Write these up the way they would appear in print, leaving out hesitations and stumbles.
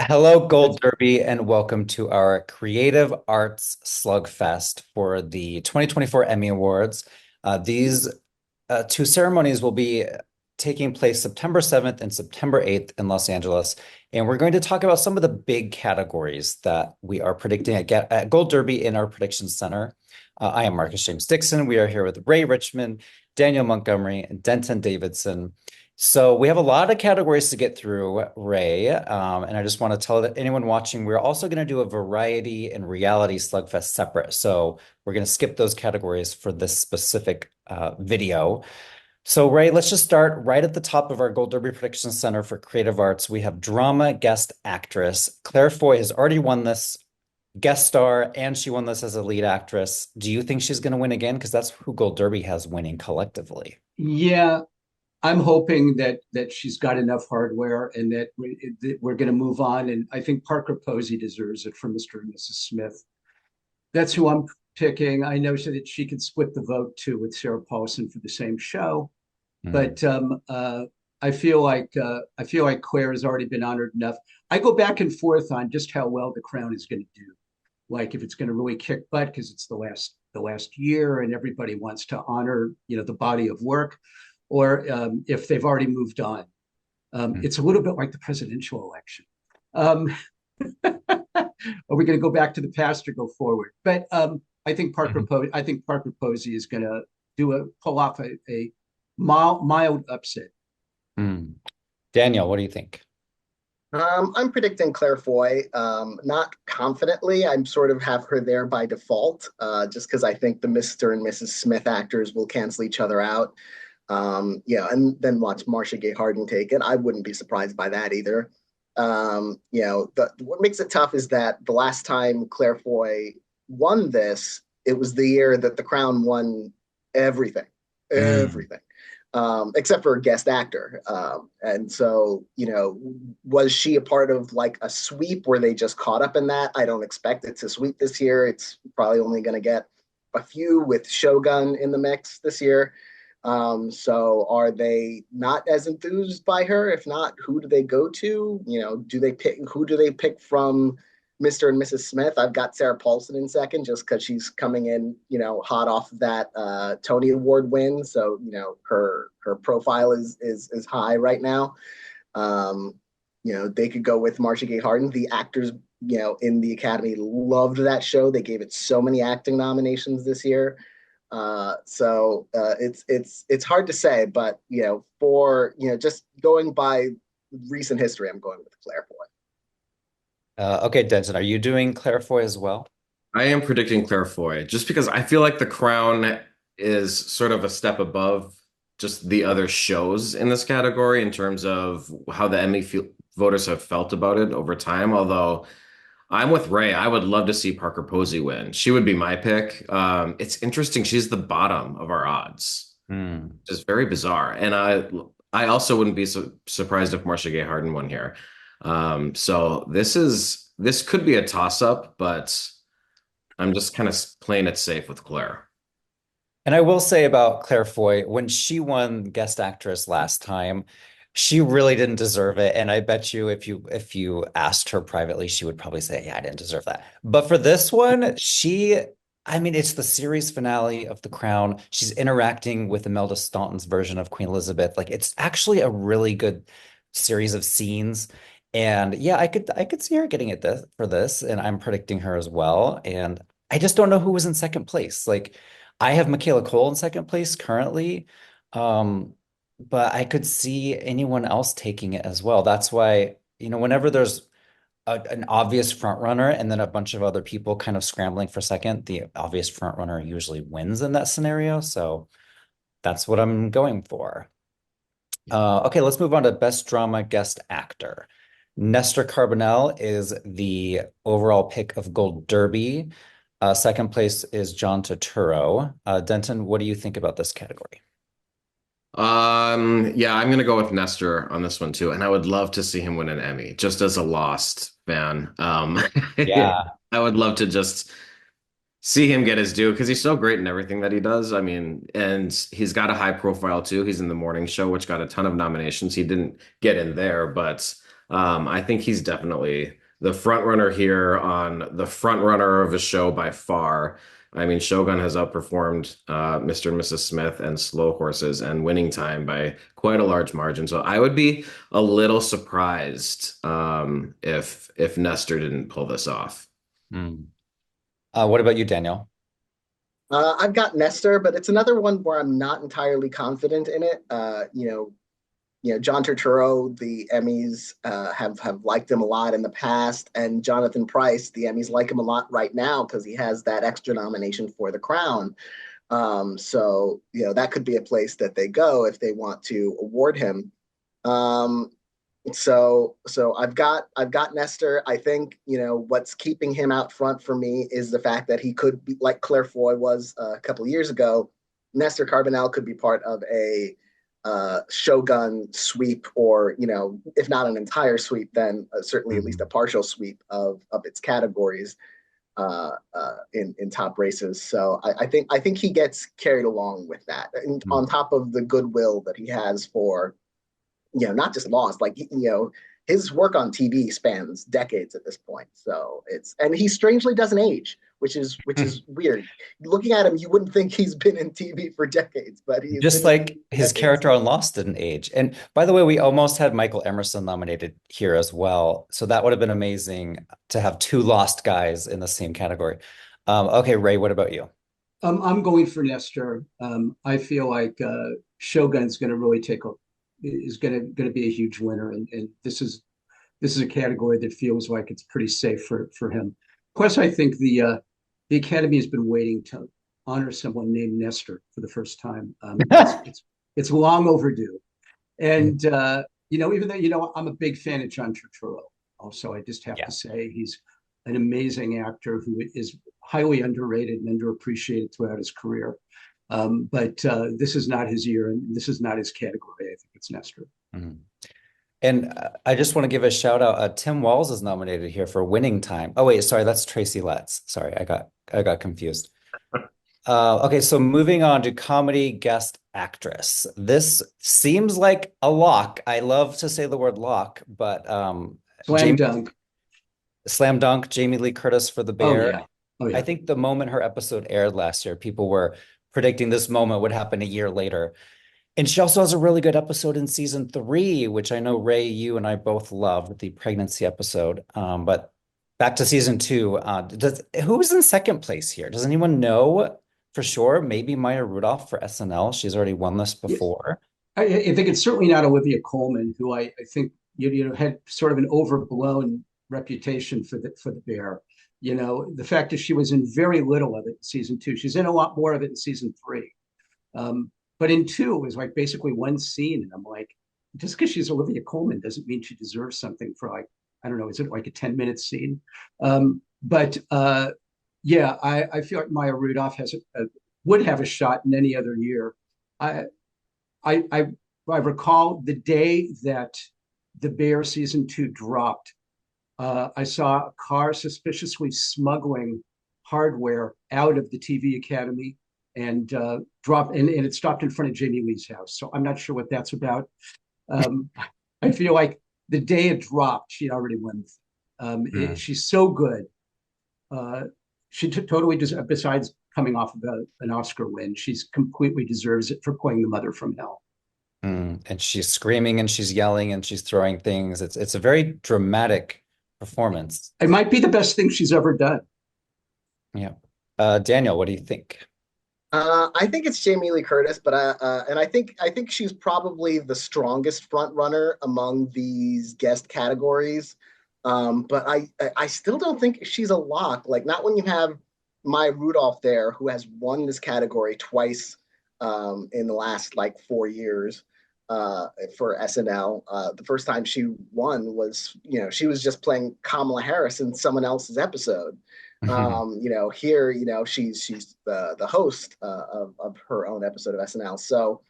Hello, Gold Derby, and welcome to our Creative Arts Slugfest for the 2024 Emmy Awards. These two ceremonies will be taking place September 7th and September 8th in Los Angeles. And we're going to talk about some of the big categories that we are predicting at Gold Derby in our prediction center. I am Marcus James Dixon. We are here with Ray Richmond, Daniel Montgomery, and Denton Davidson. So we have a lot of categories to get through, Ray. And I just want to tell anyone watching, we're also going to do a variety and reality slugfest separate. So we're going to skip those categories for this specific video. So Ray, let's just start right at the top of our Gold Derby Prediction Center for Creative Arts. We have drama guest actress. Claire Foy has already won this guest star, and she won this as a lead actress. Do you think she's going to win again? Because that's who Gold Derby has winning collectively. Yeah, I'm hoping that she's got enough hardware and that we're going to move on. And I think Parker Posey deserves it for Mr. and Mrs. Smith. That's who I'm picking. I know that she could split the vote too with Sarah Paulson for the same show, Mm. but I feel like Claire has already been honored enough. I go back and forth on just how well The Crown is going to do. Like if it's going to really kick butt because it's the last year and everybody wants to honor the body of work, or if they've already moved on. Mm. It's a little bit like the presidential election. Um, are we going to go back to the past or go forward? But I think Parker Posey is going to pull off a mild upset. Mm. Daniel, what do you think? I'm predicting Claire Foy. Not confidently. I'm sort of have her there by default, just because I think the Mr. and Mrs. Smith actors will cancel each other out. Yeah, and then watch Marcia Gay Harden take it. I wouldn't be surprised by that either. What makes it tough is that the last time Claire Foy won this, it was the year that The Crown won everything, Mm. everything, except for a guest actor. And so, was she a part of like a sweep where they just caught up in that? I don't expect it to sweep this year. It's probably only going to get a few with Shogun in the mix this year. So are they not as enthused by her? If not, who do they go to? Who do they pick from Mr. and Mrs. Smith? I've got Sarah Paulson in second just because she's coming in, hot off of that Tony Award win. So, her profile is high right now. They could go with Marcia Gay Harden. The actors, in the Academy loved that show. They gave it so many acting nominations this year. It's hard to say, but for just going by recent history, I'm going with Claire Foy. Okay, Denton, are you doing Claire Foy as well? I am predicting Claire Foy just because I feel like The Crown is sort of a step above just the other shows in this category in terms of how the voters have felt about it over time. Although I'm with Ray, I would love to see Parker Posey win. She would be my pick. It's interesting. She's the bottom of our odds. Mm. It's very bizarre. And I also wouldn't be surprised if Marcia Gay Harden won here. So this could be a toss-up, but I'm just kind of playing it safe with Claire. And I will say about Claire Foy, when she won Guest Actress last time, she really didn't deserve it. And I bet you if you asked her privately, she would probably say, "Yeah, I didn't deserve that." But for this one, I mean, it's the series finale of The Crown. She's interacting with Imelda Staunton's version of Queen Elizabeth. Like it's actually a really good series of scenes. And yeah, I could see her getting it for this, and I'm predicting her as well. And I just don't know who was in second place. Like I have Michaela Cole in second place currently. Um, but I could see anyone else taking it as well. That's why, whenever there's an obvious front runner and then a bunch of other people kind of scrambling for second, the obvious front runner usually wins in that scenario. So that's what I'm going for. Okay, let's move on to Best Drama Guest Actor. Nestor Carbonell is the overall pick of Gold Derby. Second place is John Turturro. Denton, what do you think about this category? Yeah, I'm gonna go with Nestor on this one too, and I would love to see him win an Emmy, just as a Lost fan. Yeah. I would love to just see him get his due because he's so great in everything that he does. I mean, and he's got a high profile too. He's in the morning show, which got a ton of nominations. He didn't get in there, but I think he's definitely the front runner here on the front runner of a show by far. I mean, Shogun has outperformed Mr. and Mrs. Smith and Slow Horses and Winning Time by quite a large margin. So I would be a little surprised if Nestor didn't pull this off. Hmm. What about you, Daniel? I've got Nestor, but it's another one where I'm not entirely confident in it. John Turturro, the Emmys have liked him a lot in the past, and Jonathan Pryce, the Emmys like him a lot right now because he has that extra nomination for the Crown. So that could be a place that they go if they want to award him. Um, so I've got Nestor. I think what's keeping him out front for me is the fact that he could be like Claire Foy was a couple of years ago. Nestor Carbonell could be part of a Shogun sweep, or if not an entire sweep, then certainly at least a partial sweep of its categories in top races. So I think he gets carried along with that, and on top of the goodwill that he has for not just Lost, like his work on TV spans decades at this point. So and he strangely doesn't age, which is weird. Looking at him, you wouldn't think he's been in TV for decades, but he's Just been in like TV for his decades. character on Lost didn't age. And by the way, we almost had Michael Emerson nominated here as well. So that would have been amazing to have two Lost guys in the same category. Okay, Ray, what about you? I'm going for Nestor. I feel like Shogun's going to really is going to be a huge winner, and this is a category that feels like it's pretty safe for him. Plus, I think the Academy has been waiting to honor someone named Nestor for the first time. It's long overdue, and even though I'm a big fan of John Turturro, also I just have Yeah. to say he's an amazing actor who is highly underrated and underappreciated throughout his career. But this is not his year, and this is not his category. I think it's Nestor. Mhm. And I just want to give a shout out. Tim Walls is nominated here for Winning Time. Oh wait, sorry, that's Tracy Letts. Sorry, I got confused. Okay, so moving on to comedy guest actress. This seems like a lock. I love to say the word lock, but Slam dunk. Slam dunk, Jamie Lee Curtis for The Oh Bear. yeah. Oh I yeah. think the moment her episode aired last year, people were predicting this moment would happen a year later. And she also has a really good episode in season 3, which I know Ray, you and I both loved, the pregnancy episode. But back to season 2, who was in second place here? Does anyone know for sure? Maybe Maya Rudolph for SNL. She's already won this Yeah. before. I think it's certainly not Olivia Colman, who I think had sort of an overblown reputation for the Bear. The fact that she was in very little of it in season 2. She's in a lot more of it in season 3. But in 2, it was like basically one scene, and I'm like, just because she's Olivia Colman doesn't mean she deserves something for like, I don't know, is it like a 10-minute scene? But yeah, I feel like Maya Rudolph would have a shot in any other year. I I, I I recall the day that the Bear season 2 dropped. I saw a car suspiciously smuggling hardware out of the TV Academy and and it stopped in front of Jamie Lee's house. So I'm not sure what that's about. Um, I feel like the day it dropped, she already won. Mm. She's so good. Uh, she totally besides coming off of an Oscar win, she's completely deserves it for playing the mother from hell. And she's screaming and she's yelling and she's throwing things. It's a very dramatic performance. It might be the best thing she's ever done. Yeah. Daniel, what do you think? I think it's Jamie Lee Curtis, but and I think she's probably the strongest front runner among these guest categories. But I still don't think she's a lock. Like not when you have Maya Rudolph there, who has won this category twice in the last like 4 years for SNL. The first time she won was she was just playing Kamala Harris in someone else's episode. Here, she's the host of her own episode of SNL. So,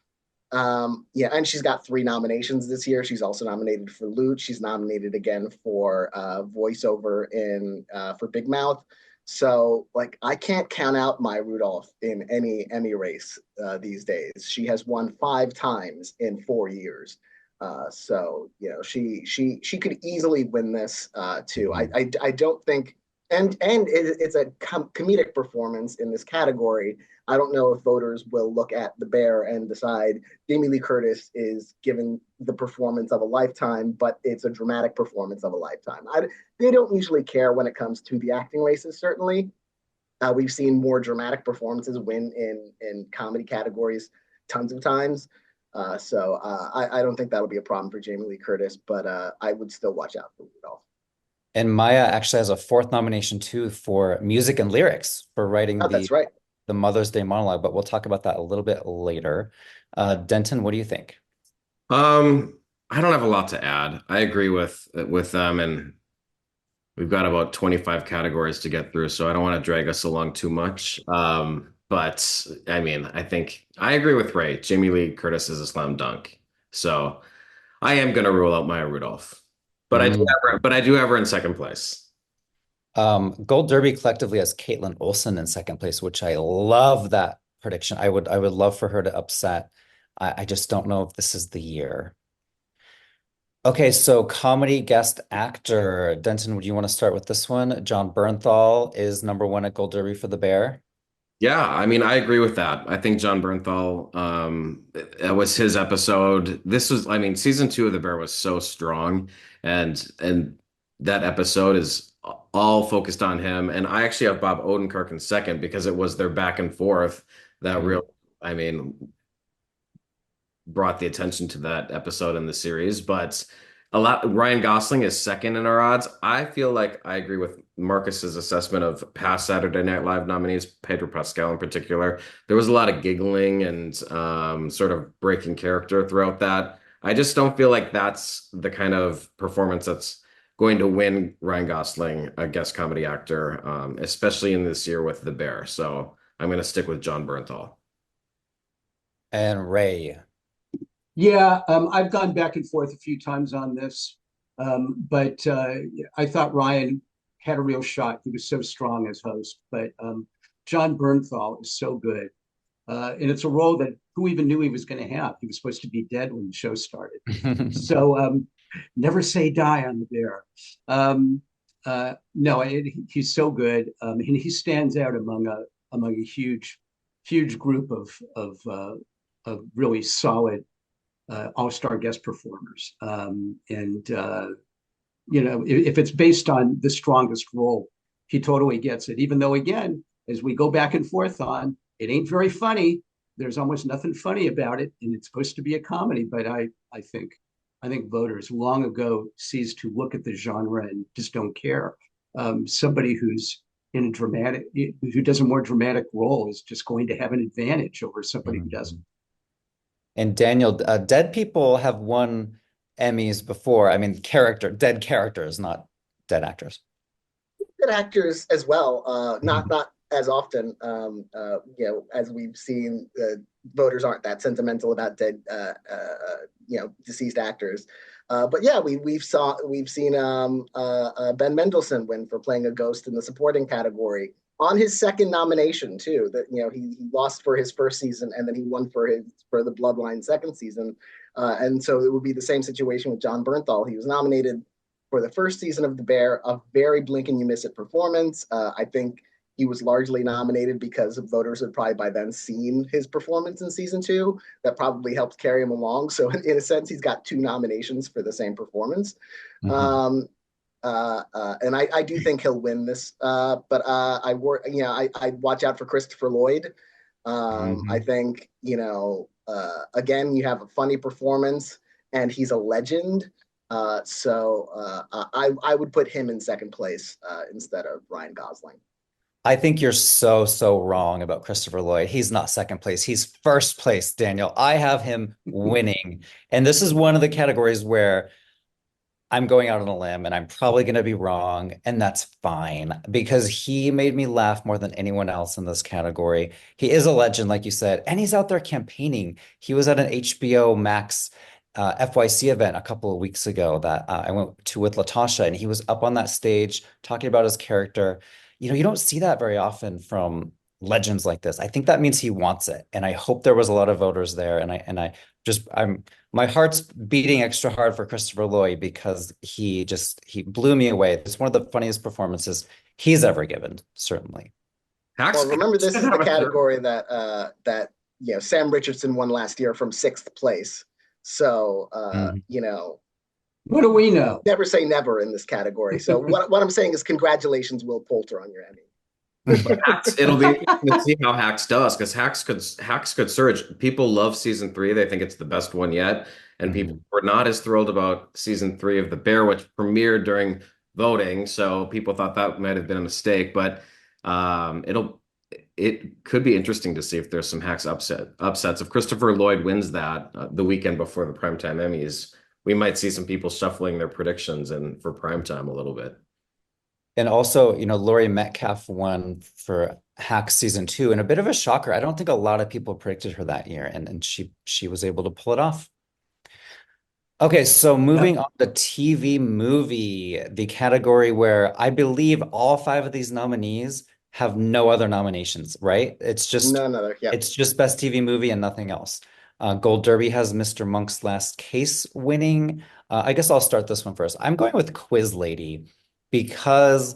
yeah, and she's got 3 nominations this year. She's also nominated for Loot. She's nominated again for voiceover in for Big Mouth. So, like, I can't count out Maya Rudolph in any Emmy race these days. She has won 5 times in 4 years. So she could easily win this too. Mhm. I don't think, and it's a comedic performance in this category. I don't know if voters will look at The Bear and decide Jamie Lee Curtis is given the performance of a lifetime, but it's a dramatic performance of a lifetime. They don't usually care when it comes to the acting races. Certainly, we've seen more dramatic performances win in comedy categories tons of times. I don't think that'll be a problem for Jamie Lee Curtis, but I would still watch out for Rudolph. And Maya actually has a fourth nomination too for music and lyrics for writing Oh, that's right. the Mother's Day monologue, but we'll talk about that a little bit later. Denton, what do you think? I don't have a lot to add. I agree with them, and we've got about 25 categories to get through, so I don't want to drag us along too much. But I mean, I think I agree with Ray. Jamie Lee Curtis is a slam dunk. So I am going to rule out Maya Rudolph. But Mm. I do have her in second place. Gold Derby collectively has Caitlin Olsen in second place, which I love that prediction. I would love for her to upset. I just don't know if this is the year. Okay, so comedy guest actor. Denton, would you want to start with this one? John Bernthal is number one at Gold Derby for The Bear. Yeah, I mean, I agree with that. I think John Bernthal, it was his episode. This was, I mean, season 2 of The Bear was so strong, and that episode is all focused on him. And I actually have Bob Odenkirk in second because it was their back and forth that Mhm. I mean, brought the attention to that episode in the series. But Ryan Gosling is second in our odds. I feel like I agree with Marcus's assessment of past Saturday Night Live nominees, Pedro Pascal in particular. There was a lot of giggling and sort of breaking character throughout that. I just don't feel like that's the kind of performance that's going to win Ryan Gosling a guest comedy actor, especially in this year with The Bear. So I'm going to stick with John Bernthal. And Ray. Yeah, I've gone back and forth a few times on this, but I thought Ryan had a real shot. He was so strong as host, but John Bernthal is so good. And it's a role that who even knew he was going to have? He was supposed to be dead when the show started. So never say die on The Bear. No, he's so good, and he stands out among a huge group of really solid all-star guest performers. If it's based on the strongest role, he totally gets it. Even though, again, as we go back and forth on, it ain't very funny. There's almost nothing funny about it, and it's supposed to be a comedy. But I think voters long ago ceased to look at the genre and just don't care. Somebody who's who does a more dramatic role is just going to have an advantage over somebody who doesn't. And Daniel, dead people have won Emmys before. I mean, dead characters, not dead actors. Good actors as well. Not as often. As we've seen, voters aren't that sentimental about dead, deceased actors. But yeah, we've seen Ben Mendelsohn win for playing a ghost in the supporting category on his second nomination too. That he lost for his first season and then he won for the Bloodline second season. And so it would be the same situation with John Bernthal. He was nominated for the first season of The Bear, a very blink and you miss it performance. I think he was largely nominated because voters had probably by then seen his performance in season 2. That probably helped carry him along. So in a sense, he's got 2 nominations for the same performance. Mhm. And I do think he'll win this. But I watch out for Christopher Lloyd. I think, again, you have a funny performance and he's a legend. I would put him in second place instead of Ryan Gosling. I think you're so wrong about Christopher Lloyd. He's not second place. He's first place, Daniel. I have him winning. And this is one of the categories where I'm going out on a limb and I'm probably going to be wrong. And that's fine because he made me laugh more than anyone else in this category. He is a legend, like you said, and he's out there campaigning. He was at an HBO Max FYC event a couple of weeks ago that I went to with Latasha, and he was up on that stage talking about his character. You don't see that very often from legends like this. I think that means he wants it. And I hope there was a lot of voters there. And I just my heart's beating extra hard for Christopher Lloyd because he blew me away. It's one of the funniest performances he's ever given, certainly. Well, remember, this is the Hacks- category that Sam Richardson won last year from sixth place. So Mhm. What do we know? never say never in this category. So what I'm saying is congratulations, Will Poulter, on your Emmy. It'll be interesting to see how Hacks does, because Hacks could surge. People love season 3; they think it's the best one yet, and people were not as thrilled about season 3 of The Bear, which premiered during voting. So people thought that might have been a mistake, but it could be interesting to see if there's some Hacks upsets. If Christopher Lloyd wins that the weekend before the Primetime Emmys, we might see some people shuffling their predictions and for primetime a little bit. And also, Laurie Metcalf won for Hacks season 2, and a bit of a shocker. I don't think a lot of people predicted her that year, and she was able to pull it off. Okay, so moving on to TV movie, the category where I believe all 5 of these nominees have no other nominations, right? None other. Yeah. It's just best TV movie and nothing else. Gold Derby has Mr. Monk's Last Case winning. I guess I'll start this one first. I'm going with Quiz Lady because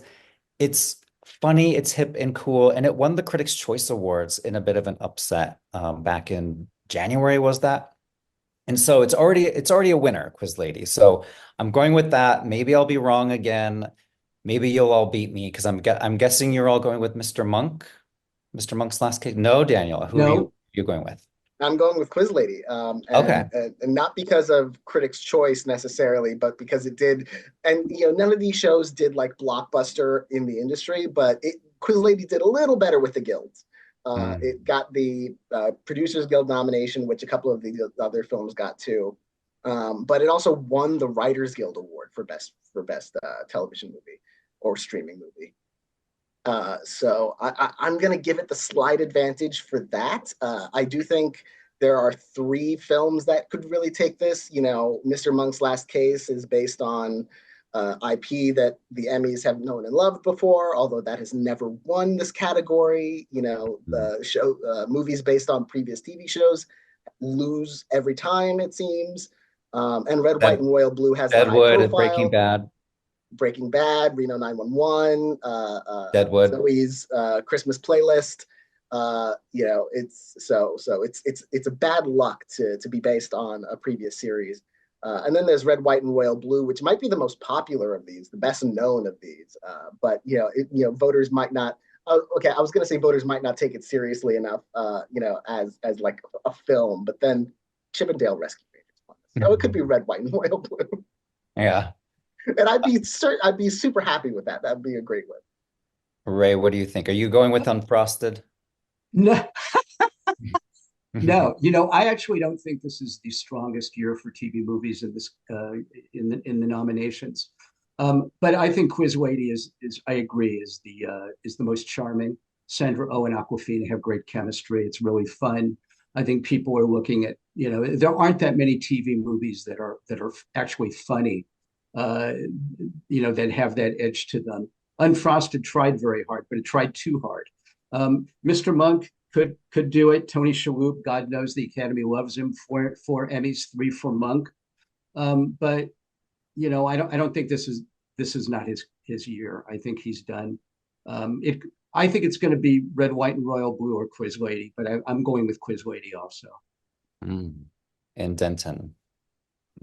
it's funny, it's hip and cool, and it won the Critics' Choice Awards in a bit of an upset back in January, was that? And so it's already a winner, Quiz Lady. So I'm going with that. Maybe I'll be wrong again. Maybe you'll all beat me because I'm guessing you're all going with Mr. Monk, Mr. Monk's Last Case. No, Daniel, who are No. you going with? I'm going with Quiz Lady, Okay. and not because of Critics' Choice necessarily, but because it did. And none of these shows did like blockbuster in the industry, but Quiz Lady did a little better with the guilds. It got the Producers Guild nomination, which a couple of the other films got too. But it also won the Writers Guild Award for best television movie or streaming movie. So I'm going to give it the slight advantage for that. I do think there are 3 films that could really take this. Mr. Monk's Last Case is based on IP that the Emmys have known and loved before, although that has never won this category. The show movies based on previous TV shows lose every time, it seems. And Red, White, and Royal Blue has the high Deadwood, profile. Breaking Bad, Reno 911, Deadwood. Zoe's Christmas playlist. It's a bad luck to be based on a previous series. And then there's Red, White, and Royal Blue, which might be the most popular of these, the best known of these. But voters might not. Okay, I was going to say voters might not take it seriously enough, as like a film. But then Chippendale Rescue Rangers. So it could be Red, White, and Royal Blue. Yeah. And I'd be super happy with that. That'd be a great win. Ray, what do you think? Are you going with Unfrosted? No, no. I actually don't think this is the strongest year for TV movies in this in the nominations. But I think Quiz Lady is I agree is the most charming. Sandra Oh and Awkwafina have great chemistry. It's really fun. I think people are looking at there aren't that many TV movies that are actually funny. That have that edge to them. Unfrosted tried very hard, but it tried too hard. Mr. Monk could do it. Tony Shalhoub, God knows the Academy loves him. 4 Emmys, 3 for Monk. But I don't think this is not his year. I think he's done. I think it's going to be Red, White, and Royal Blue or Quiz Lady, but I'm going with Quiz Lady also. And Denton.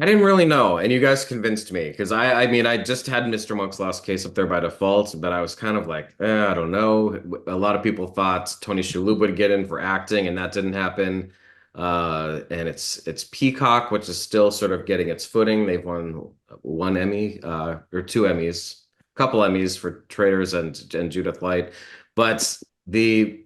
I didn't really know, and you guys convinced me because I mean, I just had Mr. Monk's Last Case up there by default, but I was kind of like, I don't know. A lot of people thought Tony Shalhoub would get in for acting, and that didn't happen. And it's Peacock, which is still sort of getting its footing. They've won 1 Emmy, or 2 Emmys, a couple Emmys for Traitors and Judith Light. But the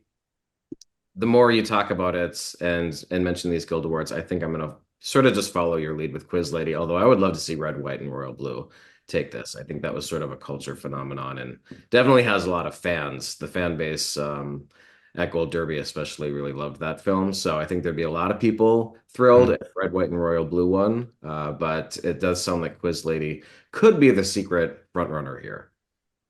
more you talk about it and mention these Guild Awards, I think I'm gonna sort of just follow your lead with Quiz Lady, although I would love to see Red, White, and Royal Blue take this. I think that was sort of a culture phenomenon and definitely has a lot of fans. The fan base at Gold Derby especially really loved that film. So I think there'd be a lot of people thrilled if Red, White, and Royal Blue won. But it does sound like Quiz Lady could be the secret frontrunner here.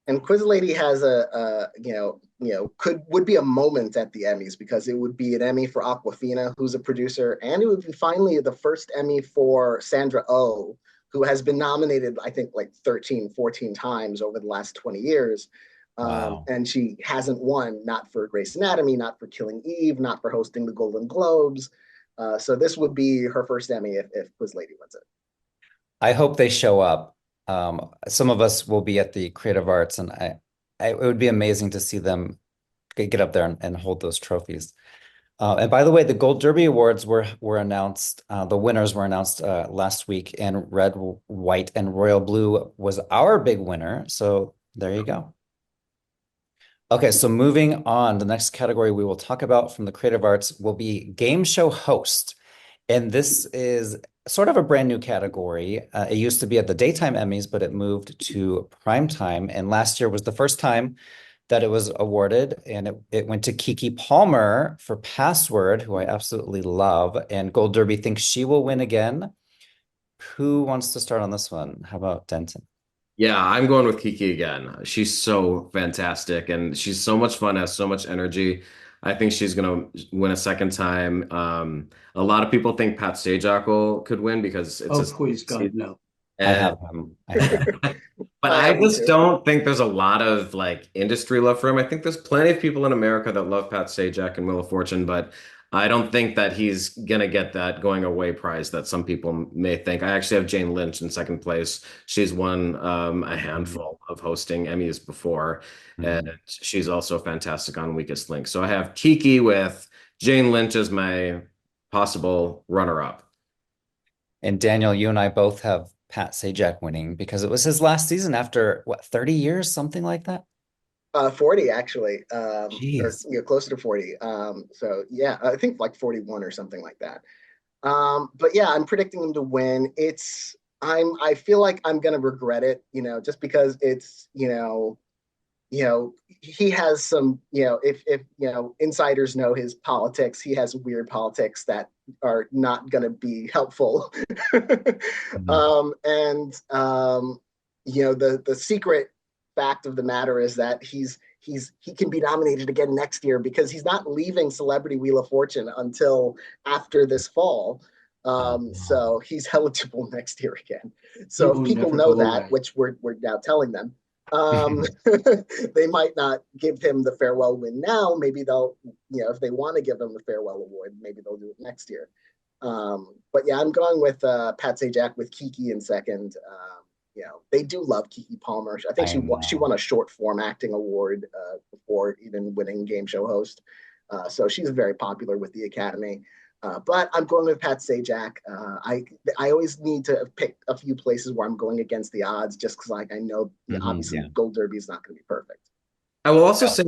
And Quiz Lady has would be a moment at the Emmys because it would be an Emmy for Aquafina, who's a producer, and it would be finally the first Emmy for Sandra Oh, who has been nominated, I think, like 13, 14 times over the last 20 years. Wow. And she hasn't won, not for Grey's Anatomy, not for Killing Eve, not for hosting the Golden Globes. So this would be her first Emmy if Quiz Lady wins it. I hope they show up. Some of us will be at the Creative Arts, and it would be amazing to see them get up there and hold those trophies. And by the way, the Gold Derby Awards were announced. The winners were announced last week, and Red, White, and Royal Blue was our big winner. So there you go. Okay, so moving on, the next category we will talk about from the Creative Arts will be Game Show Host. And this is sort of a brand new category. It used to be at the Daytime Emmys, but it moved to Primetime. And last year was the first time that it was awarded. And it went to Keke Palmer for Password, who I absolutely love. And Gold Derby thinks she will win again. Who wants to start on this one? How about Denton? Yeah, I'm going with Kiki again. She's so fantastic and she's so much fun, has so much energy. I think she's going to win a second time. A lot of people think Pat Sajak could win because it's Oh, please, God, no. I have him. I have him. But I just don't think there's a lot of like industry love for him. I think there's plenty of people in America that love Pat Sajak and Wheel of Fortune, but I don't think that he's gonna get that going away prize that some people may think. I actually have Jane Lynch in second place. She's won a handful of hosting Emmys before, and she's also fantastic on Weakest Link. So I have Kiki with Jane Lynch as my possible runner-up. And Daniel, you and I both have Pat Sajak winning because it was his last season after what, 30 years, something like that? 40 actually, or Jeez. closer to 40. So yeah, I think like 41 or something like that. But yeah, I'm predicting him to win. I feel like I'm gonna regret it, just because it's, he has some, if insiders know his politics, he has weird politics that are not gonna be helpful. And the secret fact of the matter is that he can be nominated again next year because he's not leaving Celebrity Wheel of Fortune until after this fall. So he's eligible next year again. So if people know that, which we're now telling them, they might not give him the farewell win now. Maybe they'll, if they want to give him the farewell award, maybe they'll do it next year. But yeah, I'm going with Pat Sajak with Kiki in second. They do love Keke Palmer. I think she won a short form acting award before even winning Game Show Host. So she's very popular with the Academy. But I'm going with Pat Sajak. I always need to pick a few places where I'm going against the odds, just because I know obviously Gold Derby is not going to be perfect. I will also say,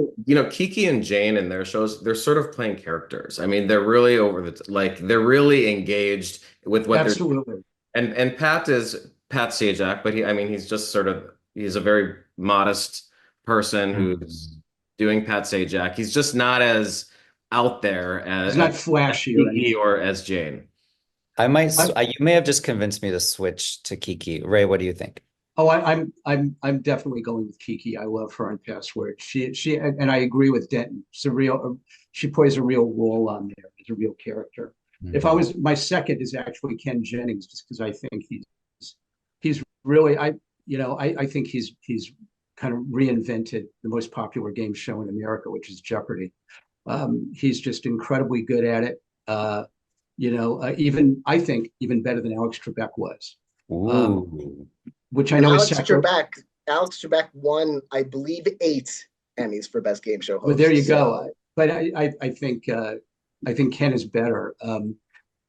Kiki and Jane in their shows, they're sort of playing characters. I mean, they're really they're really engaged with what they're doing. And Pat is Pat Sajak, but he's just he's a very modest person who's doing Pat Sajak. He's just not as out there as he's not flashy or as Jane. You may have just convinced me to switch to Kiki. Ray, what do you think? Oh, I'm definitely going with Kiki. I love her on Password. She and I agree with Denton. She plays a real role on there. It's a real character. If I was, my second is actually Ken Jennings, just because I think he's really, I think he's kind of reinvented the most popular game show in America, which is Jeopardy. He's just incredibly good at it. I think even better than Alex Trebek was. Which I know Alex Trebek won, I believe, 8 Emmys for Best Game Show Host. Well, there you go. But I think Ken is better.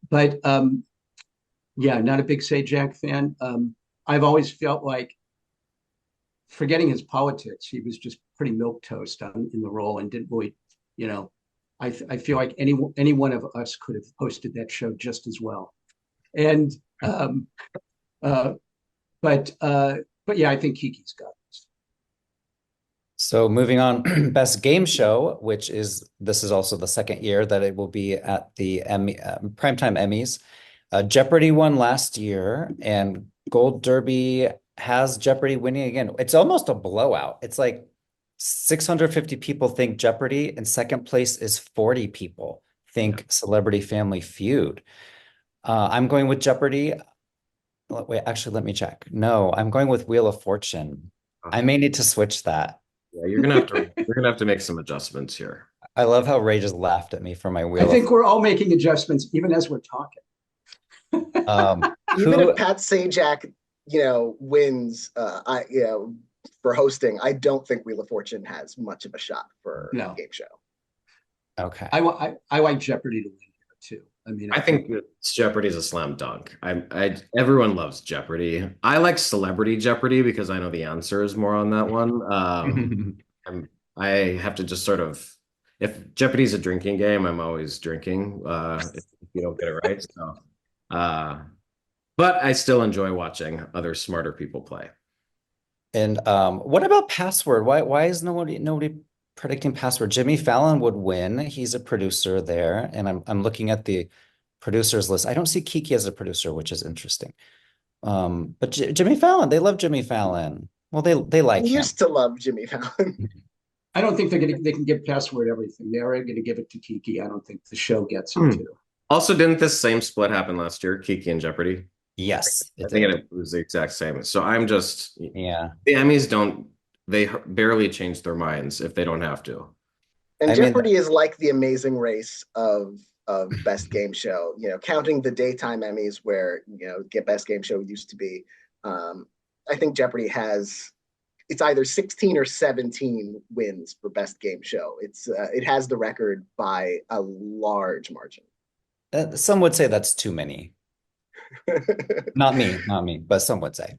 But not a big Sajak fan. I've always felt like, forgetting his politics, he was just pretty milquetoast in the role and didn't really, I feel like any one of us could have hosted that show just as well. And but yeah, I think Kiki's got this. So moving on, Best Game Show, this is also the second year that it will be at the Primetime Emmys. Jeopardy won last year, and Gold Derby has Jeopardy winning again. It's almost a blowout. It's like 650 people think Jeopardy, and second place is 40 people think Celebrity Family Feud. I'm going with Jeopardy. Wait, actually, let me check. No, I'm going with Wheel of Fortune. I may need to switch that. Yeah, you're gonna have to make some adjustments here. I love how Ray just laughed at me for my I Wheel think of we're all making adjustments, even as we're talking. Even who if Pat Sajak, wins, for hosting, I don't think Wheel of Fortune has much of a shot for No. game show. okay. I like Jeopardy to win here too. I mean, I think Jeopardy is a slam dunk. Everyone loves Jeopardy. I like Celebrity Jeopardy because I know the answer is more on that one. I have to just sort of, if Jeopardy's a drinking game, I'm always drinking if you don't get it right. So, but I still enjoy watching other smarter people play. And what about Password? Why is nobody predicting Password? Jimmy Fallon would win. He's a producer there, and I'm looking at the producers list. I don't see Kiki as a producer, which is interesting. But Jimmy Fallon, they love Jimmy Fallon. Well, they like I him. used to love Jimmy Fallon. I don't think they can give Password everything. They're going to give it to Kiki. I don't think the show gets it too. Also, didn't this same split happen last year, Kiki and Jeopardy? Yes, I think it was the exact same. So I'm just, yeah. the Emmys they barely change their minds if they don't have to. And I mean, Jeopardy is like the Amazing Race of best game show. Counting the daytime Emmys where get best game show used to be. I think Jeopardy it's either 16 or 17 wins for best game show. It has the record by a large margin. some would say that's too many. Not me, but some would say.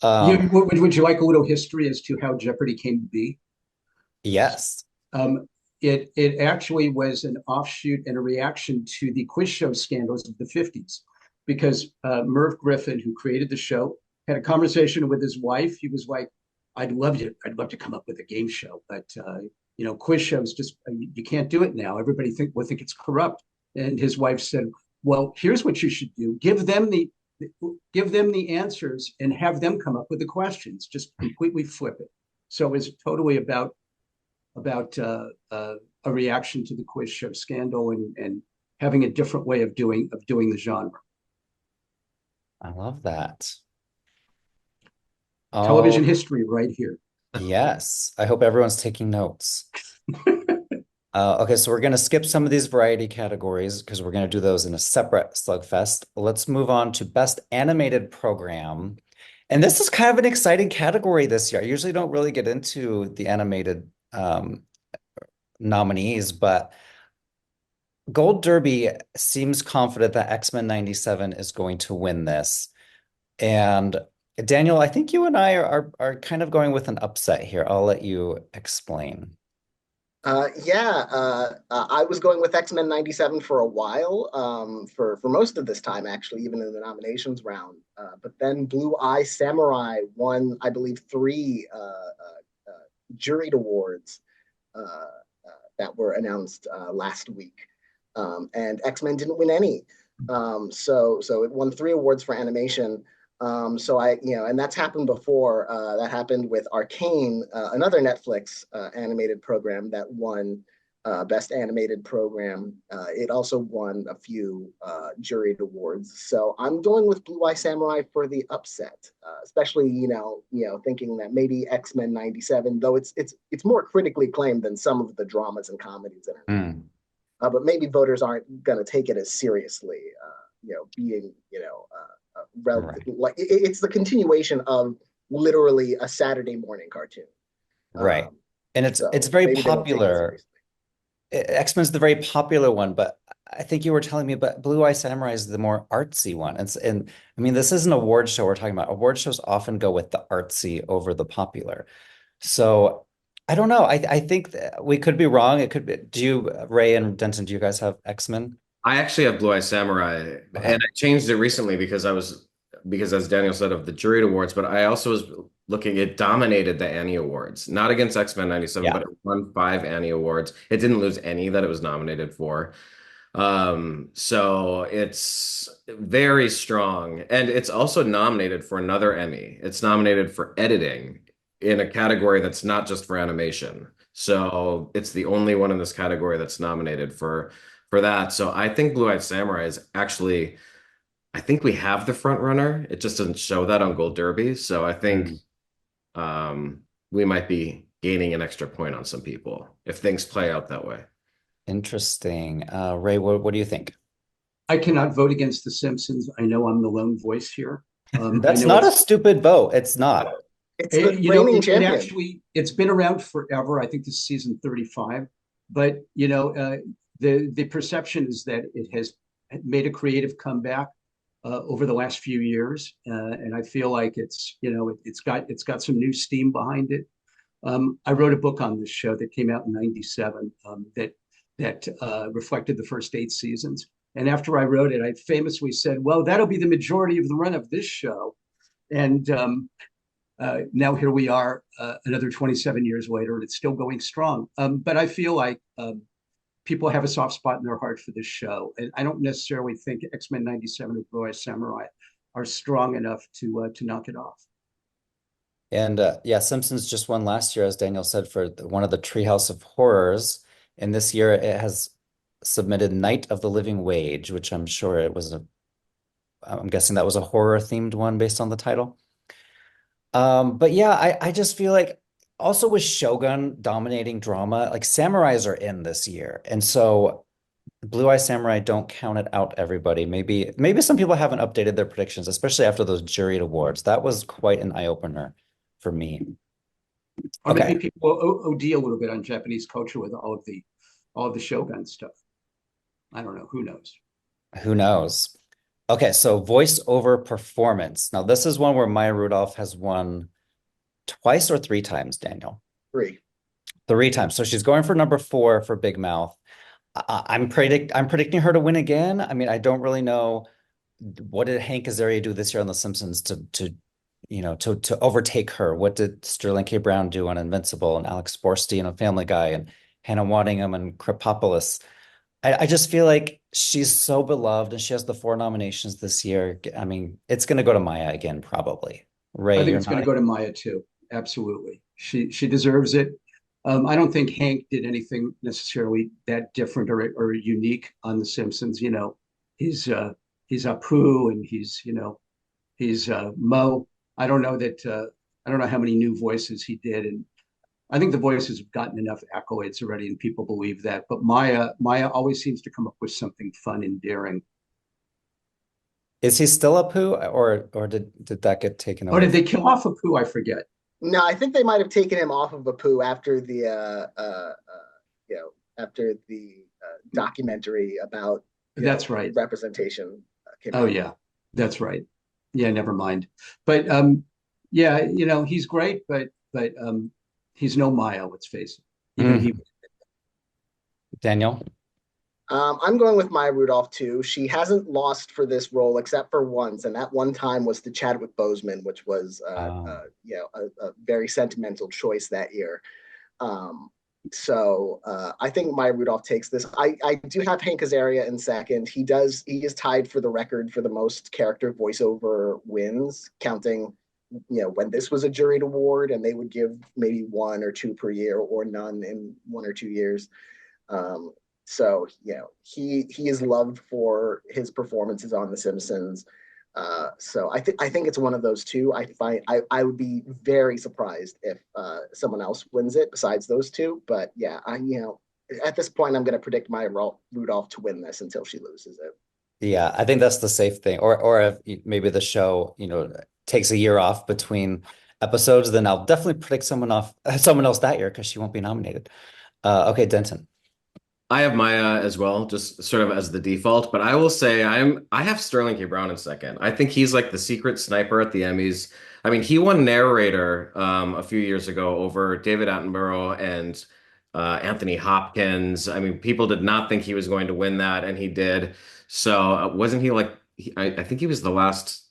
Would you like a little history as to how Jeopardy came to be? Yes. It actually was an offshoot and a reaction to the quiz show scandals of the 50s, because Merv Griffin, who created the show, had a conversation with his wife. He was like, I'd love to come up with a game show, but quiz shows just you can't do it now. Everybody will think it's corrupt. And his wife said, well, here's what you should do. Give them the answers and have them come up with the questions. Just completely flip it. So it's totally about a reaction to the quiz show scandal and having a different way of doing the genre. I love that. Television history right here. Yes. I hope everyone's taking notes. Okay, so we're going to skip some of these variety categories because we're going to do those in a separate slugfest. Let's move on to Best Animated Program. And this is kind of an exciting category this year. I usually don't really get into the animated nominees, but Gold Derby seems confident that X-Men 97 is going to win this. And Daniel, I think you and I are kind of going with an upset here. I'll let you explain. I was going with X-Men 97 for a while, for most of this time, actually, even in the nominations round. But then Blue Eye Samurai won, I believe, 3 juried awards that were announced last week. And X-Men didn't win any. So it won 3 awards for animation. And that's happened before. That happened with Arcane, another Netflix animated program that won Best Animated Program. It also won a few juried awards. So I'm going with Blue Eye Samurai for the upset, especially thinking that maybe X-Men 97, though it's more critically acclaimed than some of the dramas and comedies that are. But maybe voters aren't going to take it as seriously, being like it's the continuation of literally a Saturday morning cartoon, right? And it's very popular. X-Men's the very popular one, but I think you were telling me, but Blue Eye Samurai is the more artsy one. And I mean, this is an award show we're talking about. Award shows often go with the artsy over the popular. So I don't know. I think that we could be wrong. It could be. Do you, Ray and Denton, do you guys have X-Men? I actually have Blue Eye Samurai, and I changed it recently because as Daniel said, of the juried awards, but I also was looking, it dominated the Annie Awards, not against X-Men 97, but it won 5 Annie Awards. It didn't lose any that it was nominated for. So it's very strong. And it's also nominated for another Emmy. It's nominated for editing in a category that's not just for animation. So it's the only one in this category that's nominated for that. So I think Blue-Eyed Samurai is actually, I think we have the front runner. It just doesn't show that on Gold Derby. So I think Mm, we might be gaining an extra point on some people if things play out that way. interesting. Ray, what do you think? I cannot vote against The Simpsons. I know I'm the lone voice here. I That's know not a it's stupid vote. It's not. It's the you know reigning it champion. actually it's been around forever. I think this is season 35, but the perception is that it has made a creative comeback over the last few years, and I feel like it's got some new steam behind it. I wrote a book on this show that came out in '97 that reflected the first 8 seasons. And after I wrote it, I famously said, "Well, that'll be the majority of the run of this show." And now here we are, another 27 years later, and it's still going strong. But I feel like people have a soft spot in their heart for this show, and I don't necessarily think X-Men '97 or Blue Eye Samurai are strong enough to knock it off. And yeah, Simpsons just won last year, as Daniel said, for one of the Treehouse of Horrors. And this year it has submitted Night of the Living Wage, which I'm sure I'm guessing that was a horror themed one based on the title. But yeah, I just feel like also with Shogun dominating drama, like samurais are in this year. And so Blue Eye Samurai, don't count it out, everybody. Maybe some people haven't updated their predictions, especially after those juried awards. That was quite an eye-opener for me. Or maybe Okay, people OD a little bit on Japanese culture with all of the Shogun stuff. I don't know. Who knows? who knows? Okay, so voiceover performance. Now, this is one where Maya Rudolph has won twice or three times, Daniel. Three. Three times. So she's going for number four for Big Mouth. I'm predicting her to win again. I mean, I don't really know what did Hank Azaria do this year on The Simpsons to overtake her. What did Sterling K. Brown do on Invincible and Alex Borstein on Family Guy and Hannah Waddingham and Krapopolis? I just feel like she's so beloved and she has the four nominations this year. I mean, it's going to go to Maya again, probably. I Ray, think you're it's going to not. go to Maya too. Absolutely. She deserves it. I don't think Hank did anything necessarily that different or unique on The Simpsons. He's he's Apu and he's Mo. I don't know that I don't know how many new voices he did, and I think the voices have gotten enough accolades already, and people believe that. But Maya always seems to come up with something fun and daring. Is he still a poo or did that get taken Oh, away did from? they kill off Apu? I forget. No, I think they might have taken him off of Apu after the after the documentary about That's right. representation came Oh out. yeah, that's right. Yeah, never mind. But yeah, he's great, but he's no Maya, let's face it. Even he. Mhm. Daniel? I'm going with Maya Rudolph too. She hasn't lost for this role except for once, and that one time was to Chadwick Boseman, which was a very sentimental choice that year. Um, I think Maya Rudolph takes this. I do have Hank Azaria in second. He is tied for the record for the most character voiceover wins, counting when this was a juried award and they would give maybe one or two per year or none in 1 or 2 years. Um, he is loved for his performances on The Simpsons. I think it's one of those two. I would be very surprised if someone else wins it besides those two. But yeah, at this point I'm going to predict Maya Rudolph to win this until she loses it. Yeah, I think that's the safe thing. Or if maybe the show, takes a year off between episodes, then I'll definitely predict someone else that year because she won't be nominated. Okay, Denton. I have Maya as well, just sort of as the default, but I will say I have Sterling K. Brown in second. I think he's like the secret sniper at the Emmys. I mean, he won Narrator a few years ago over David Attenborough and Anthony Hopkins. I mean, people did not think he was going to win that, and he did. So wasn't he like I think he was the last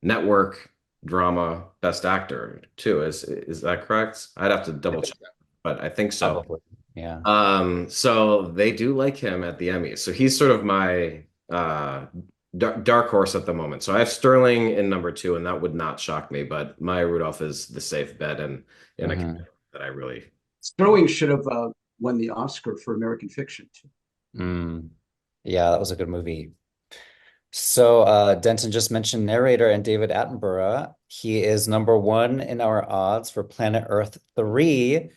network drama best actor too. Is that correct? I'd have to I double think check, but I think so. Probably. Yeah. So they do like him at the Emmys. So he's sort of my dark horse at the moment. So I have Sterling in number two, and that would not shock me. But Maya Rudolph is the safe bet, and in a Hmm. category that I really. Sterling should have won the Oscar for American Fiction too. Mm. Yeah, that was a good movie. So Denton just mentioned narrator and David Attenborough. He is number one in our odds for Planet Earth 3.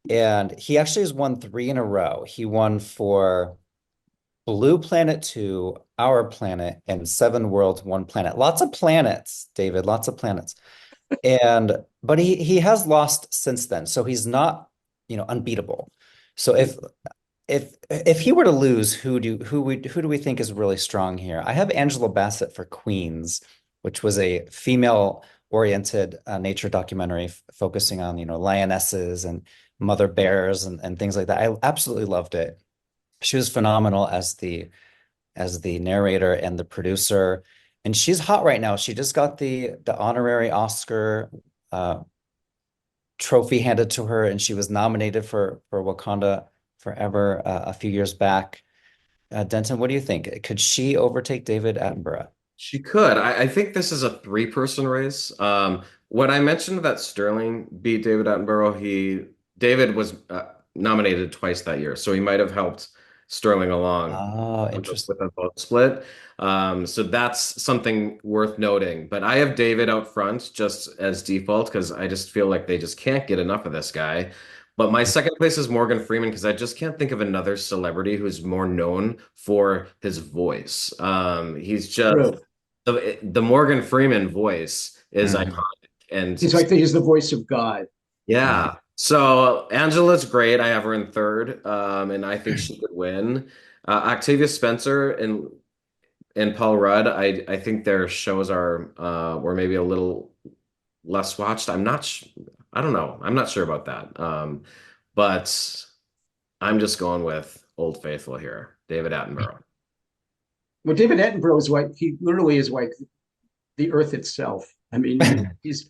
And he actually has won three in a row. He won for Blue Planet 2, Our Planet, and Seven Worlds, One Planet. Lots of planets, David, lots of planets. And but he has lost since then. So he's not, unbeatable. So if he were to lose, who do we think is really strong here? I have Angela Bassett for Queens, which was a female-oriented nature documentary focusing on, lionesses and mother bears and things like that. I absolutely loved it. She was phenomenal as the narrator and the producer, and she's hot right now. She just got the honorary Oscar uh, trophy handed to her, and she was nominated for Wakanda Forever a few years back. Denton, what do you think? Could she overtake David Attenborough? She could. I think this is a three-person race. When I mentioned that Sterling beat David Attenborough, David was nominated twice that year, so he might have helped Sterling along Oh, with interesting. with a vote split. So that's something worth noting. But I have David out front just as default because I just feel like they just can't get enough of this guy. But my second place is Morgan Freeman because I just can't think of another celebrity who's more known for his voice. He's just True. the Morgan Freeman voice is Mhm. iconic. And He's the voice of God. yeah. So Angela's great. I have her in third, and I think she could win. Octavia Spencer and Paul Rudd, I think their shows are were maybe a little less watched. I don't know. I'm not sure about that. But I'm just going with Old Faithful here, David Attenborough. Well, David Attenborough is like he literally is like the Earth itself. I mean, he's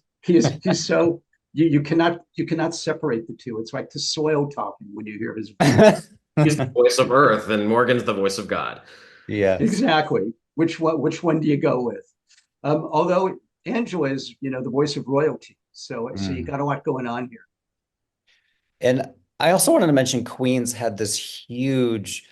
so you cannot separate the two. It's like the soil talking when you hear his voice. He's the voice of Earth, and Morgan's the voice of God. Yes. Exactly. Which one do you go with? Although Angela is, the voice of royalty, so you Mm. got a lot going on here. And I also wanted to mention Queens had this huge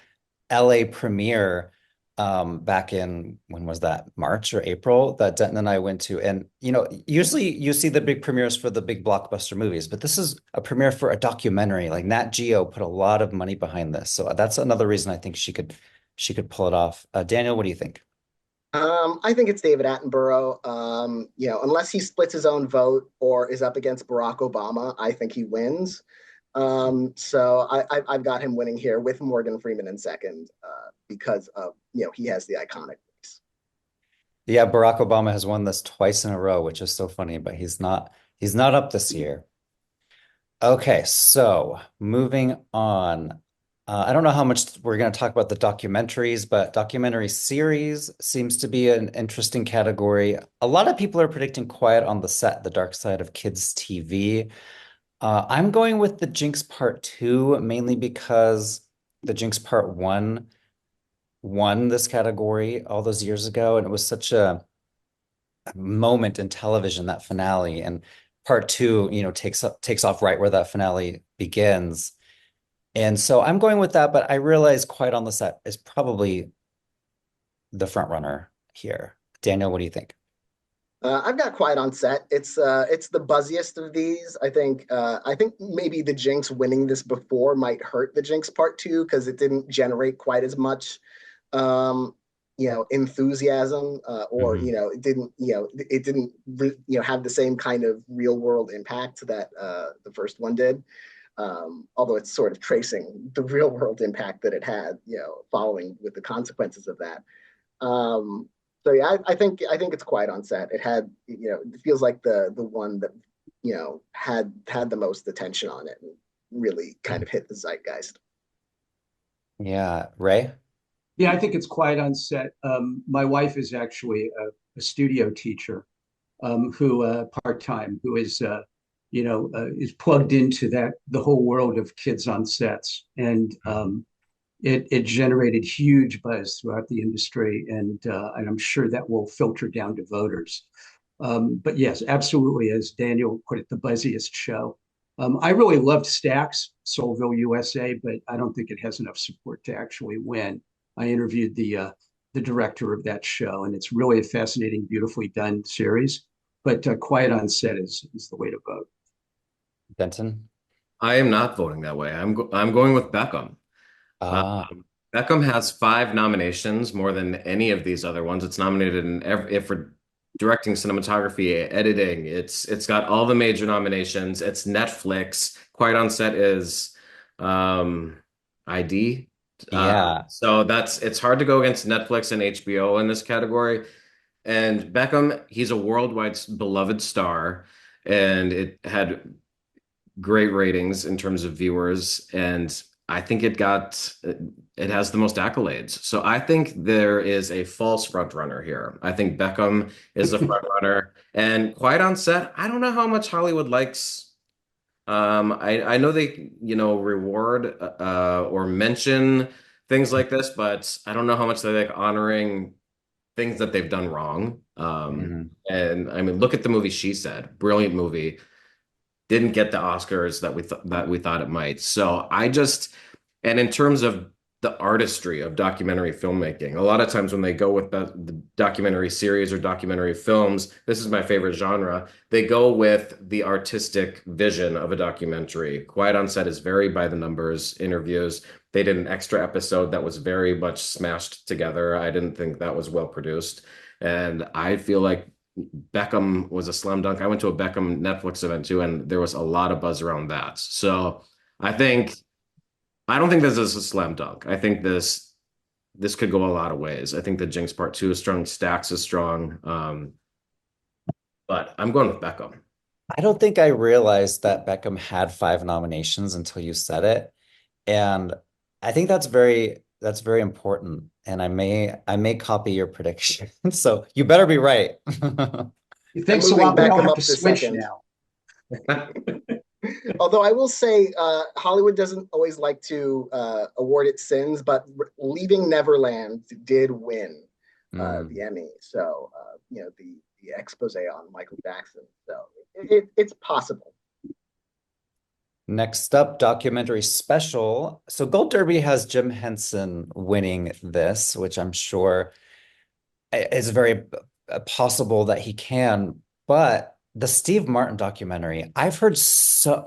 LA premiere back in, when was that? March or April, that Denton and I went to. And usually you see the big premieres for the big blockbuster movies, but this is a premiere for a documentary. Like Nat Geo put a lot of money behind this. So that's another reason I think she could pull it off. Daniel, what do you think? I think it's David Attenborough. Unless he splits his own vote or is up against Barack Obama, I think he wins. I've got him winning here with Morgan Freeman in second because of he has the iconic voice. Yeah, Barack Obama has won this twice in a row, which is so funny, but he's not up this year. Okay, so moving on. I don't know how much we're going to talk about the documentaries, but documentary series seems to be an interesting category. A lot of people are predicting Quiet on the Set, The Dark Side of Kids TV. I'm going with The Jinx Part 2, mainly because The Jinx Part 1 won this category all those years ago, and it was such a moment in television, that finale. And Part 2, takes off right where that finale begins. And so I'm going with that, but I realize Quiet on the Set is probably the front runner here. Daniel, what do you think? I've got Quiet on Set. It's the buzziest of these. I think maybe the Jinx winning this before might hurt the Jinx Part Two because it didn't generate quite as much um, enthusiasm, or Mhm. it didn't have the same kind of real world impact that the first one did. Although it's sort of tracing the real world impact that it had, following with the consequences of that. Um, I think it's Quiet on Set. It had, it feels like the one that had the most attention on it and really kind of hit the zeitgeist. Yeah, Ray? Yeah, I think it's quiet on set. My wife is actually a studio teacher who part time who is is plugged into the whole world of kids on sets, and it generated huge buzz throughout the industry, and I'm sure that will filter down to voters. But yes, absolutely, as Daniel put it, the buzziest show. I really loved Stax, Soulville, USA, but I don't think it has enough support to actually win. I interviewed the director of that show, and it's really a fascinating, beautifully done series. But Quiet on Set is the way to vote. Denton? I am not voting that way. I'm going with Beckham. Ah, Beckham has 5 nominations, more than any of these other ones. It's nominated in for directing, cinematography, editing. It's got all the major nominations. It's Netflix. Quiet on Set is ID. yeah. So it's hard to go against Netflix and HBO in this category. And Beckham, he's a worldwide beloved star, and it had great ratings in terms of viewers, and I think it has the most accolades. So I think there is a false front runner here. I think Beckham is the front runner, and Quiet on Set, I don't know how much Hollywood likes. I know they reward or mention things like this, but I don't know how much they like honoring things that they've done wrong. Mhm. And I mean, look at the movie She Said, brilliant movie, didn't get the Oscars that we thought it might. So and in terms of the artistry of documentary filmmaking, a lot of times when they go with the documentary series or documentary films, this is my favorite genre. They go with the artistic vision of a documentary. Quiet on Set is very by the numbers interviews. They did an extra episode that was very much smashed together. I didn't think that was well produced. And I feel like Beckham was a slam dunk. I went to a Beckham Netflix event too, and there was a lot of buzz around that. So I think I don't think this is a slam dunk. I think this could go a lot of ways. I think the Jinx Part 2 is strong, Stacks is strong. But I'm going with Beckham. I don't think I realized that Beckham had 5 nominations until you said it. And I think that's very important. And I may copy your prediction. So you better be right. I'm Thanks a moving lot. We all Beckham have up to to switch second. now. Although I will say, Hollywood doesn't always like to award its sins, but Leaving Neverland did win Mm. the Emmy. So, the expose on Michael Jackson. So it's possible. Next up, documentary special. So Gold Derby has Jim Henson winning this, which I'm sure is very possible that he can. But the Steve Martin documentary, I've heard so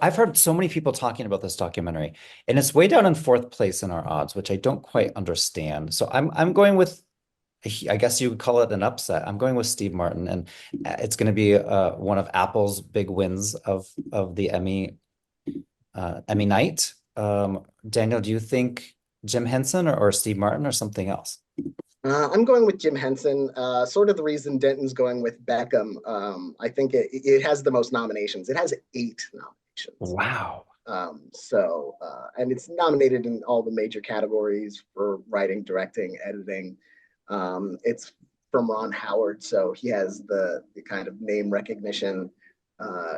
many people talking about this documentary, and it's way down in fourth place in our odds, which I don't quite understand. So I'm going with, I guess you would call it an upset. I'm going with Steve Martin, and it's going to be one of Apple's big wins of the Emmy night. Daniel, do you think Jim Henson or Steve Martin or something else? I'm going with Jim Henson. Sort of the reason Denton's going with Beckham. I think it has the most nominations. It has 8 nominations. Wow. And it's nominated in all the major categories for writing, directing, editing. It's from Ron Howard, so he has the kind of name recognition.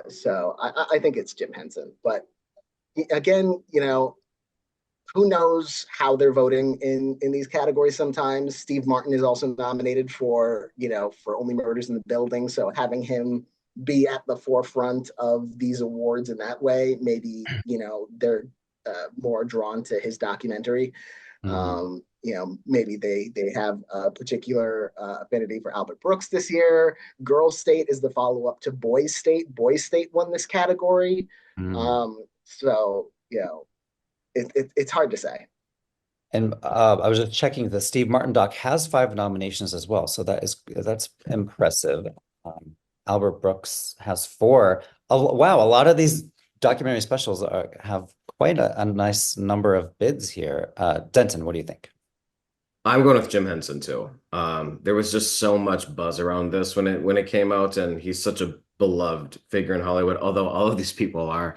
So I think it's Jim Henson. But again, who knows how they're voting in these categories sometimes. Steve Martin is also nominated for Only Murders in the Building. So having him be at the forefront of these awards in that way, maybe, they're more drawn to his documentary. Mhm. Maybe they have a particular affinity for Albert Brooks this year. Girl State is the follow-up to Boys State. Boys State won this category. Mm. So, it's hard to say. And I was just checking the Steve Martin doc has 5 nominations as well, so that's impressive. Albert Brooks has 4. Wow, a lot of these documentary specials have quite a nice number of bids here. Denton, what do you think? I'm going with Jim Henson too. There was just so much buzz around this when it came out, and he's such a beloved figure in Hollywood. Although all of these people are,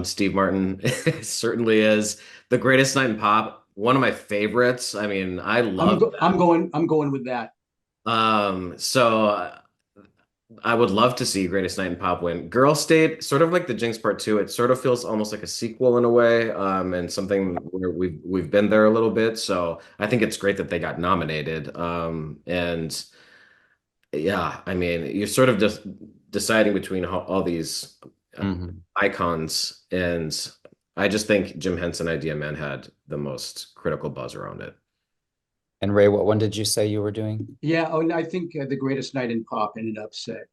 Steve Martin certainly is the greatest night in pop. One of my favorites. I mean, I love I'm that. going with that. So I would love to see Greatest Night in Pop win. Girl State, sort of like the Jinx Part 2, it sort of feels almost like a sequel in a way, and something where we've been there a little bit. So I think it's great that they got nominated. And yeah, I mean, you're sort of just deciding between all these uh, Mhm. icons, and I just think Jim Henson Idea Man had the most critical buzz around it. And Ray, what one did you say you were doing? Yeah, oh, and I think The Greatest Night in Pop in an upset.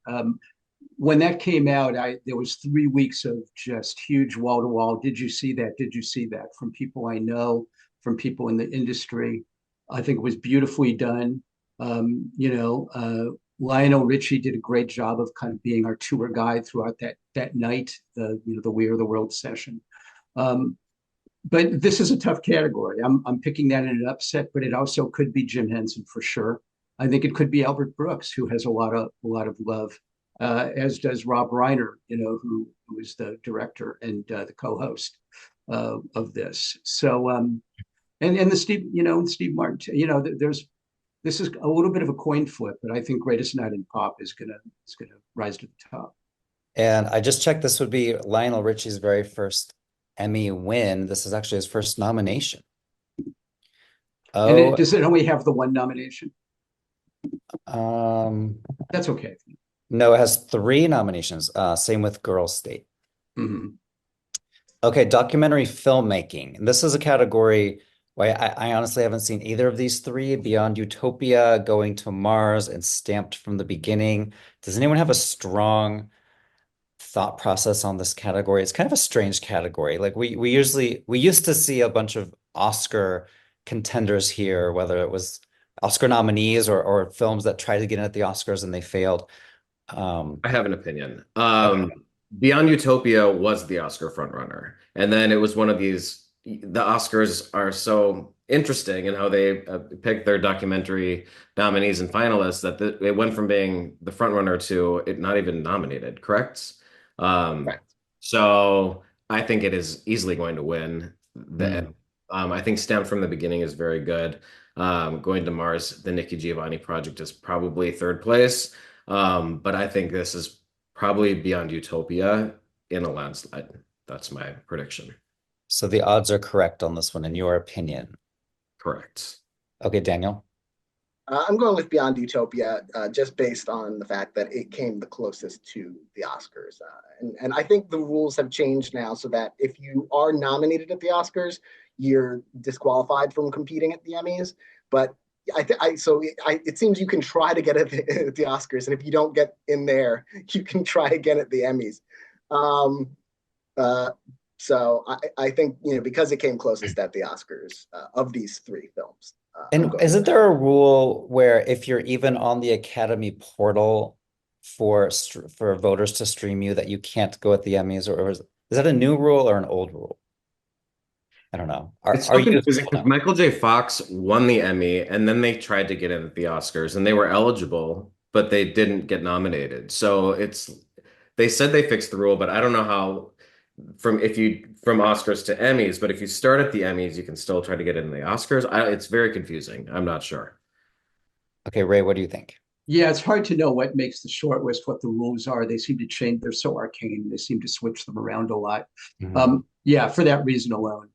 When that came out, I there was 3 weeks of just huge wall to wall. Did you see that? Did you see that? From people I know, from people in the industry. I think it was beautifully done. Lionel Richie did a great job of kind of being our tour guide throughout that night, the We Are the World session. Um, but this is a tough category. I'm picking that in an upset, but it also could be Jim Henson for sure. I think it could be Albert Brooks, who has a lot of love, as does Rob Reiner, who is the director and the co-host of this. So and the Steve, and Steve Martin, there's this is a little bit of a coin flip, but I think Greatest Night in Pop is gonna rise to the top. And I just checked, this would be Lionel Richie's very first Emmy win. This is actually his first nomination. Oh, Does it only have the one nomination? um, That's okay. no, it has three nominations. Same with Girl State. Mm-hmm. Okay, documentary filmmaking. And this is a category where I honestly haven't seen either of these three, Beyond Utopia, Going to Mars, and Stamped from the Beginning. Does anyone have a strong thought process on this category? It's kind of a strange category. Like we used to see a bunch of Oscar contenders here, whether it was Oscar nominees or films that tried to get in at the Oscars and they failed. I have an opinion. Okay. Beyond Utopia was the Oscar frontrunner, and then it was one of these. The Oscars are so interesting in how they pick their documentary nominees and finalists that it went from being the frontrunner to it not even nominated. Correct? Um, Right. so I think it is easily going to win. Hmm. I think Stamped from the Beginning is very good. Going to Mars, the Nikki Giovanni project is probably third place. But I think this is probably Beyond Utopia in a landslide. That's my prediction. So the odds are correct on this one, in your opinion. Correct. Okay, Daniel. I'm going with Beyond Utopia, just based on the fact that it came the closest to the Oscars. And I think the rules have changed now so that if you are nominated at the Oscars, you're disqualified from competing at the Emmys. But it seems you can try to get at the Oscars, and if you don't get in there, you can try again at the Emmys. Um, uh, I think because it came closest at the Oscars of these three films, I'm And going isn't with there a rule where if you're even on the Academy portal for voters to stream you that you can't go at the Emmys, or is that a new rule or an old rule? I don't know. It's Are so you confusing will because know? Michael J. Fox won the Emmy and then they tried to get in at the Oscars and they were eligible, but they didn't get nominated. So they said they fixed the rule, but I don't know how from Oscars to Emmys, but if you start at the Emmys, you can still try to get in the Oscars. It's very confusing. I'm not sure. Okay, Ray, what do you think? Yeah, it's hard to know what makes the short list, what the rules are. They seem to change. They're so arcane. They seem to switch them around a lot. Mhm. Yeah, for that reason alone,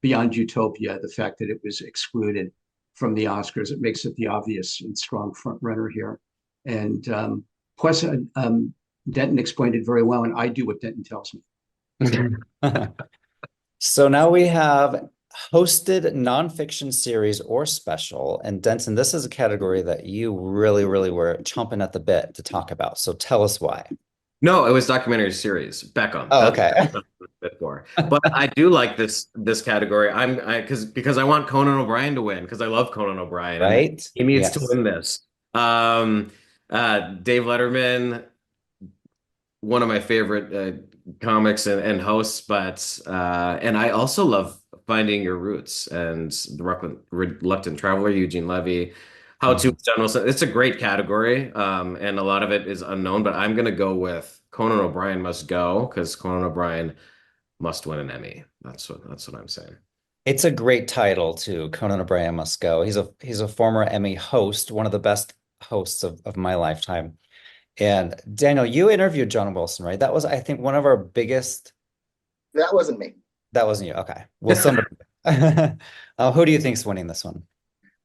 Beyond Utopia, the fact that it was excluded from the Oscars, it makes it the obvious and strong front runner here. And plus, Denton explained it very well, and I do what Denton tells me. So now we have hosted nonfiction series or special. And Denton, this is a category that you really, really were chomping at the bit to talk about. So tell us why. No, it was documentary series. Beckham. Oh, That's okay. what it's a bit for. But I do like this category. Because I want Conan O'Brien to win because I love Conan O'Brien and Right? he needs to Yes. win this. Dave Letterman, one of my favorite comics and hosts, but and I also love Finding Your Roots and The Reluctant Traveler, Eugene Levy. How to Mhm. General. It's a great category, and a lot of it is unknown. But I'm gonna go with Conan O'Brien must go because Conan O'Brien must win an Emmy. That's what I'm saying. It's a great title too. Conan O'Brien must go. He's a former Emmy host, one of the best hosts of my lifetime. And Daniel, you interviewed John Wilson, right? That was, I think, one of our biggest. That wasn't me. That wasn't you. Okay. Well, somebody. Who do you think's winning this one?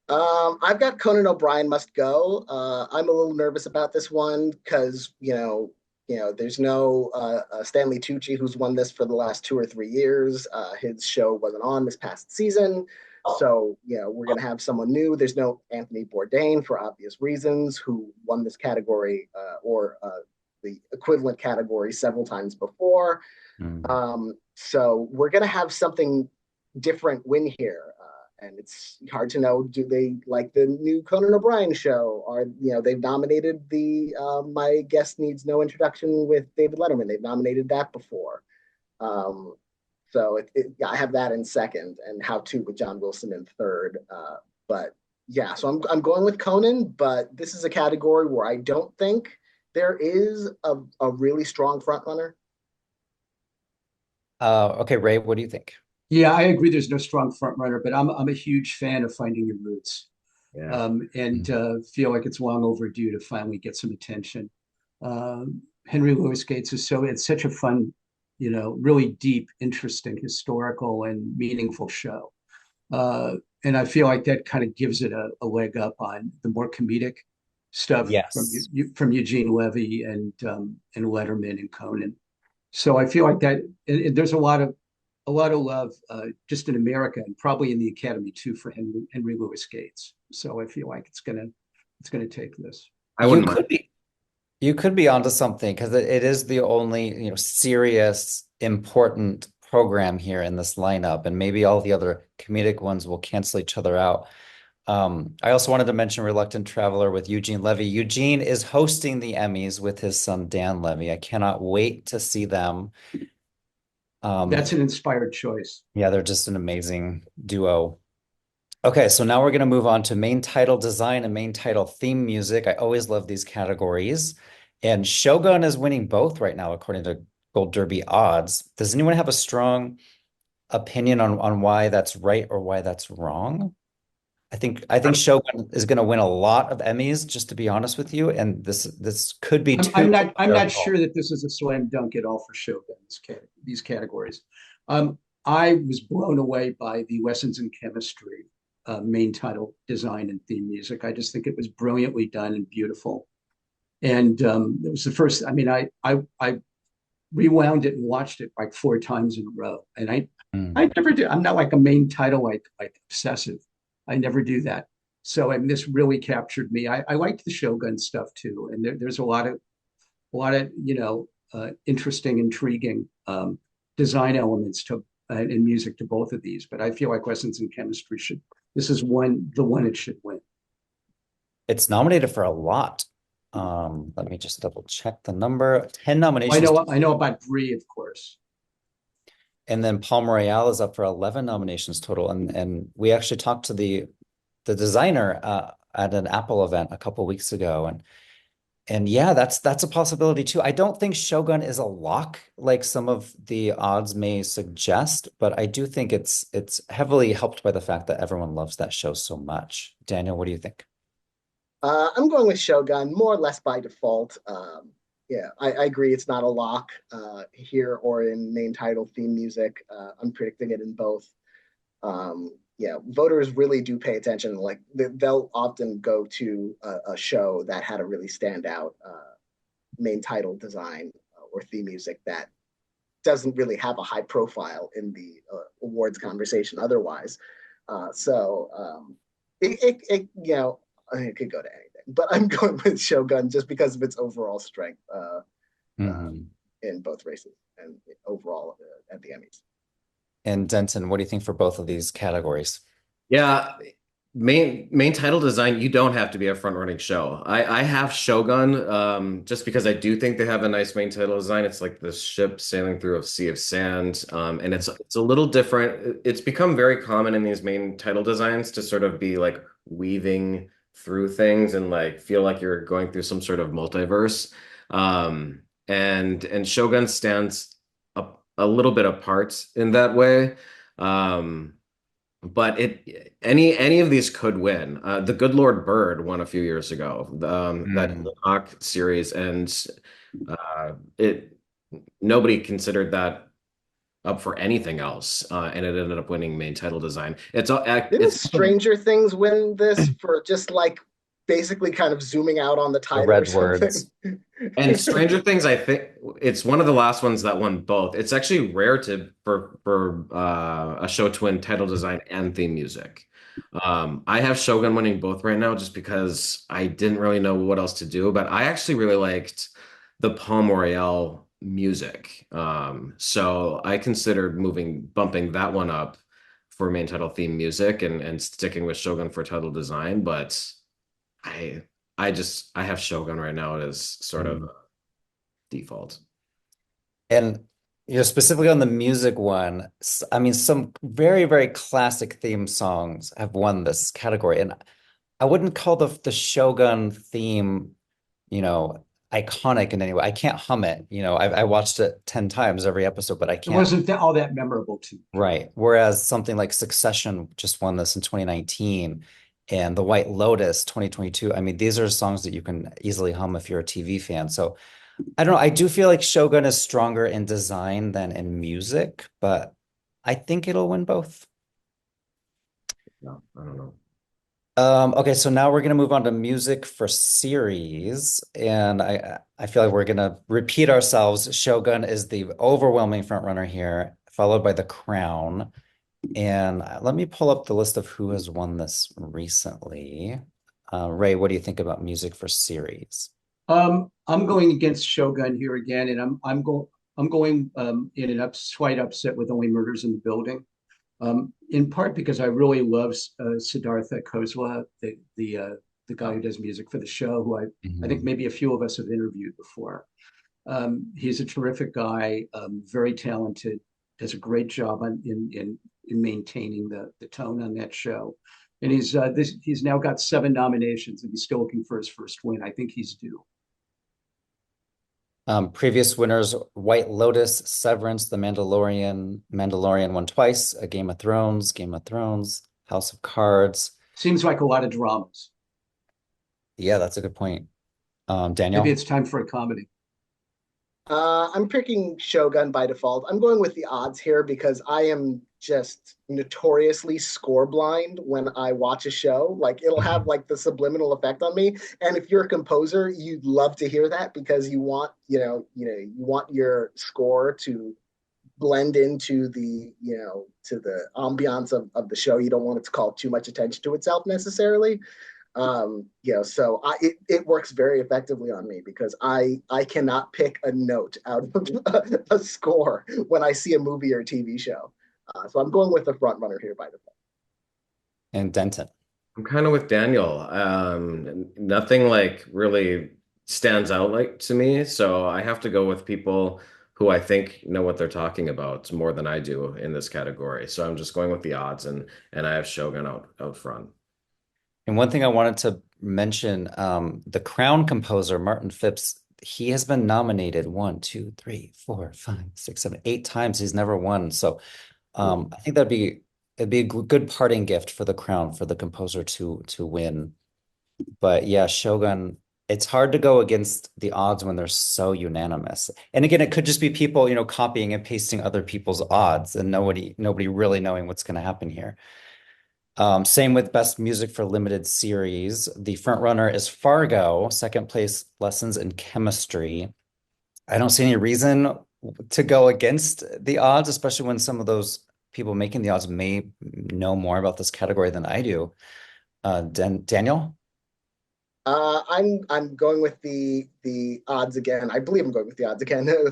I've got Conan O'Brien Must Go. I'm a little nervous about this one because there's no Stanley Tucci who's won this for the last 2 or 3 years. His show wasn't on this past season, so we're gonna have someone new. There's no Anthony Bourdain for obvious reasons, who won this category or the equivalent category several times before. Mm. So we're gonna have something different win here. And it's hard to know, do they like the new Conan O'Brien show? Or, they've nominated the My Guest Needs No Introduction with David Letterman. They've nominated that before. So yeah, I have that in second, and How To with John Wilson in third. But yeah, so I'm going with Conan, but this is a category where I don't think there is a really strong front runner. Okay, Ray, what do you think? Yeah, I agree. There's no strong front runner, but I'm a huge fan of Finding Your Roots, Yeah. and feel like it's long overdue to finally get some attention. Henry Louis Gates it's such a fun, really deep, interesting, historical, and meaningful show. And I feel like that kind of gives it a leg up on the more comedic stuff Yes. from Eugene Levy and Letterman and Conan. So I feel like that and there's a lot of love just in America and probably in the Academy too for Henry Louis Gates. So I feel like it's gonna take this. I You wouldn't could mind. be you could be onto something because it is the only, serious, important program here in this lineup, and maybe all the other comedic ones will cancel each other out. I also wanted to mention Reluctant Traveler with Eugene Levy. Eugene is hosting the Emmys with his son Dan Levy. I cannot wait to see them. That's an inspired choice. Yeah, they're just an amazing duo. Okay, so now we're going to move on to main title design and main title theme music. I always love these categories. And Shogun is winning both right now, according to Gold Derby odds. Does anyone have a strong opinion on why that's right or why that's wrong? I think Shogun is going to win a lot of Emmys, just to be honest with you. And this could be too I'm not sure comparable. that this is a slam dunk at all for Shogun, these categories. I was blown away by the lessons in chemistry main title design and theme music. I just think it was brilliantly done and beautiful. And it was the first. I mean, I rewound it and watched it like 4 times in a row. And Mm. I never do. I'm not like a main title like obsessive. I never do that. So and this really captured me. I liked the Shogun stuff too, and there's a lot of interesting, intriguing design elements to in music to both of these. But I feel like Lessons in Chemistry should. This is the one it should win. It's nominated for a lot. Let me just double check the number. 10 I nominations. know I know about Brie, of course. And then Palm Royale is up for 11 nominations total. And we actually talked to the designer at an Apple event a couple weeks ago. And yeah, that's a possibility too. I don't think Shogun is a lock like some of the odds may suggest, but I do think it's heavily helped by the fact that everyone loves that show so much. Daniel, what do you think? I'm going with Shogun more or less by default. Yeah, I agree. It's not a lock here or in main title theme music. I'm predicting it in both. Yeah, voters really do pay attention. Like they'll often go to a show that had a really standout main title design or theme music that doesn't really have a high profile in the awards conversation otherwise. So it could go to anything, but I'm going with Shogun just because of its overall strength Mhm. in both races and overall at the Emmys. And Denton, what do you think for both of these categories? Yeah, main title design, you don't have to be a front running show. I have Shogun just because I do think they have a nice main title design. It's like the ship sailing through a sea of sand. And it's a little different. It's become very common in these main title designs to sort of be like weaving through things and like feel like you're going through some sort of multiverse. And Shogun stands a little bit apart in that way. but any of these could win. The Good Lord Bird won a few years ago. That Mm. Hawk series, and it nobody considered that up for anything else, and it ended up winning main title design. Didn't It's Stranger Things win this for just like basically kind of zooming out on the The title or red something? words. And Stranger Things, I think it's one of the last ones that won both. It's actually rare for a show to win title design and theme music. I have Shogun winning both right now just because I didn't really know what else to do, but I actually really liked the Palm Royale music. So I considered bumping that one up for main title theme music and sticking with Shogun for title design, but I I have Shogun right now as sort of Mm. default. And specifically on the music one, I mean, some very, very classic theme songs have won this category. And I wouldn't call the Shogun theme, you know, iconic in any way. I can't hum it. I watched it 10 times every episode, but I It can't. wasn't all that memorable to me. Right. Whereas something like Succession just won this in 2019 and The White Lotus 2022. I mean, these are songs that you can easily hum if you're a TV fan. So I don't know. I do feel like Shogun is stronger in design than in music, but I think it'll win both. No, I don't know. Okay, so now we're gonna move on to music for series, and I feel like we're gonna repeat ourselves. Shogun is the overwhelming front runner here, followed by The Crown. And let me pull up the list of who has won this recently. Ray, what do you think about music for series? I'm going against Shogun here again, and I'm going in an slight upset with Only Murders in the Building. In part because I really love Siddhartha Khosla, the guy who does music for the show, who I think Mhm. maybe a few of us have interviewed before. He's a terrific guy, very talented, does a great job in maintaining the tone on that show. And he's now got 7 nominations, and he's still looking for his first win. I think he's due. Previous winners, White Lotus, Severance, The Mandalorian. Mandalorian won twice, Game of Thrones, House of Cards. Seems like a lot of dramas. Yeah, that's a good point. Maybe Daniel? it's time for a comedy. I'm picking Shogun by default. I'm going with the odds here because I am just notoriously score blind when I watch a show. Like it'll have like the subliminal effect on me. And if you're a composer, you'd love to hear that because you want your score to blend into to the ambiance of the show. You don't want it to call too much attention to itself necessarily. So it works very effectively on me because I cannot pick a note out of a score when I see a movie or a TV show. So I'm going with the front runner here by default. And Denton. I'm kind of with Daniel. Nothing like really stands out like to me, so I have to go with people who I think know what they're talking about more than I do in this category. So I'm just going with the odds, and I have Shogun out front. And one thing I wanted to mention, the Crown composer, Martin Phipps, he has been nominated one, two, three, four, five, six, seven, 8 times. He's never won. So I think it'd be a good parting gift for the Crown for the composer to win. But yeah, Shogun, it's hard to go against the odds when they're so unanimous. And again, it could just be people, copying and pasting other people's odds and nobody really knowing what's going to happen here. Same with Best Music for Limited Series. The front runner is Fargo, second place Lessons in Chemistry. I don't see any reason to go against the odds, especially when some of those people making the odds may know more about this category than I do. Daniel? I'm going with the odds again. I believe I'm going with the odds again. You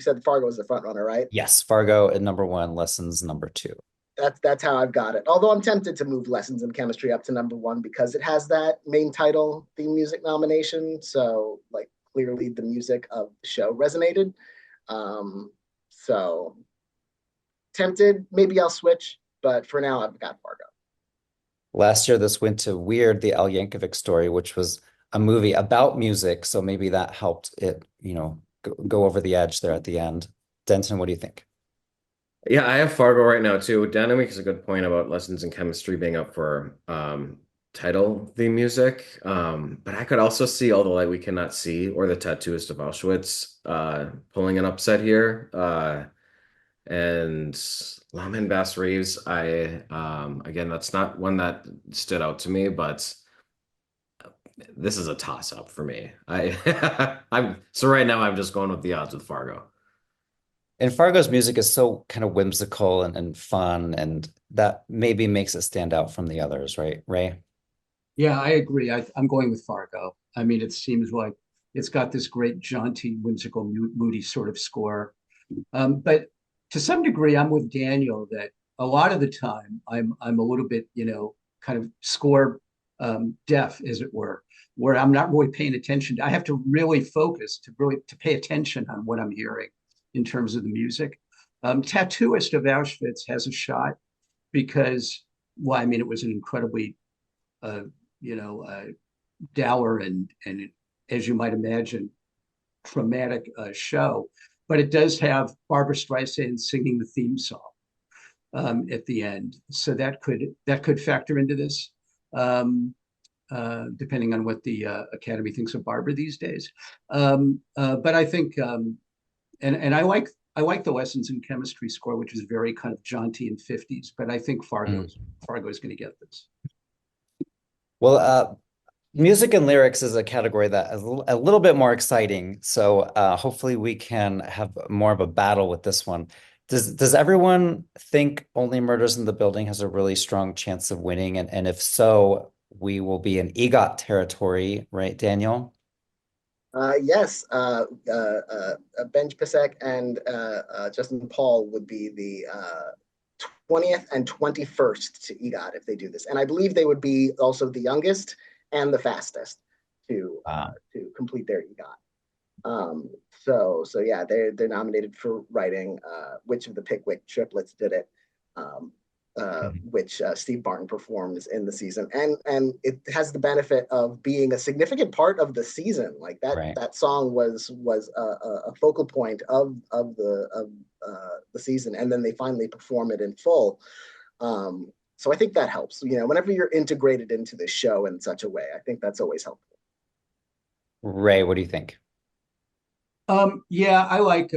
said Fargo is the front runner, right? Yes, Fargo at number one, Lessons number two. That's how I've got it. Although I'm tempted to move Lessons in Chemistry up to number one because it has that main title theme music nomination. So like clearly the music of the show resonated. So tempted. Maybe I'll switch, but for now I've got Fargo. Last year, this went to Weird, the Al Yankovic story, which was a movie about music. So maybe that helped it, go over the edge there at the end. Denton, what do you think? Yeah, I have Fargo right now too. Dan makes a good point about lessons in chemistry being up for title theme music. But I could also see All the Light We Cannot See or The Tattooist of Auschwitz pulling an upset here. And Lamin Bass Reeves, I again, that's not one that stood out to me, but this is a toss up for me. I'm so right now I'm just going with the odds with Fargo. And Fargo's music is so kind of whimsical and fun, and that maybe makes it stand out from the others, right, Ray? Yeah, I agree. I'm going with Fargo. I mean, it seems like it's got this great jaunty, whimsical, moody sort of score. But to some degree, I'm with Daniel that a lot of the time I'm a little bit, kind of score deaf, as it were, where I'm not really paying attention. I have to really focus to pay attention on what I'm hearing in terms of the music. Tattooist of Auschwitz has a shot because, well, I mean, it was an incredibly, uh, dour and as you might imagine, traumatic show, but it does have Barbara Streisand singing the theme song at the end, so that could factor into this, depending on what the Academy thinks of Barbara these days. But I think, and I like the lessons in chemistry score, which is very kind of jaunty and 50s. But I think Fargo Mm. is Fargo is going to get this. Well, music and lyrics is a category that is a little bit more exciting. So hopefully we can have more of a battle with this one. Does everyone think Only Murders in the Building has a really strong chance of winning? And if so, we will be in EGOT territory, right, Daniel? Yes, Benj Pasek and Justin Paul would be the 20th and 21st to EGOT if they do this. And I believe they would be also the youngest and the fastest to complete their EGOT. So yeah, they're nominated for writing. Which of the Pickwick triplets did it? Um, which Steve Martin performs in the season, and it has the benefit of being a significant part of the season. Like that Right. that song was a focal point of the season, and then they finally perform it in full. So I think that helps. Whenever you're integrated into the show in such a way, I think that's always helpful. Ray, what do you think? Yeah, I like.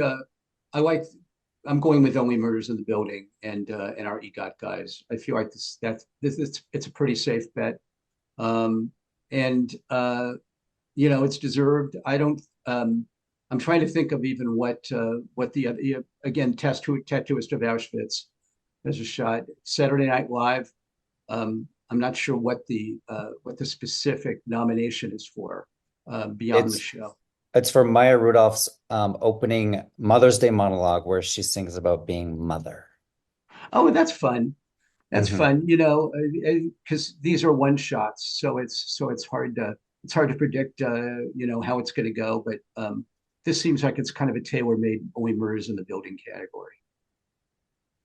I'm going with Only Murders in the Building and our EGOT guys. I feel like it's a pretty safe bet. Um, and it's deserved. I don't. I'm trying to think of even what the again Tattooist of Auschwitz has a shot. Saturday Night Live. I'm not sure what the specific nomination is for beyond the It's show. it's for Maya Rudolph's opening Mother's Day monologue where she sings about being mother. Oh, that's fun. That's Mhm. fun. Because these are one shots, so it's hard to predict, how it's going to go. But this seems like it's kind of a tailor-made Only Murders in the Building category.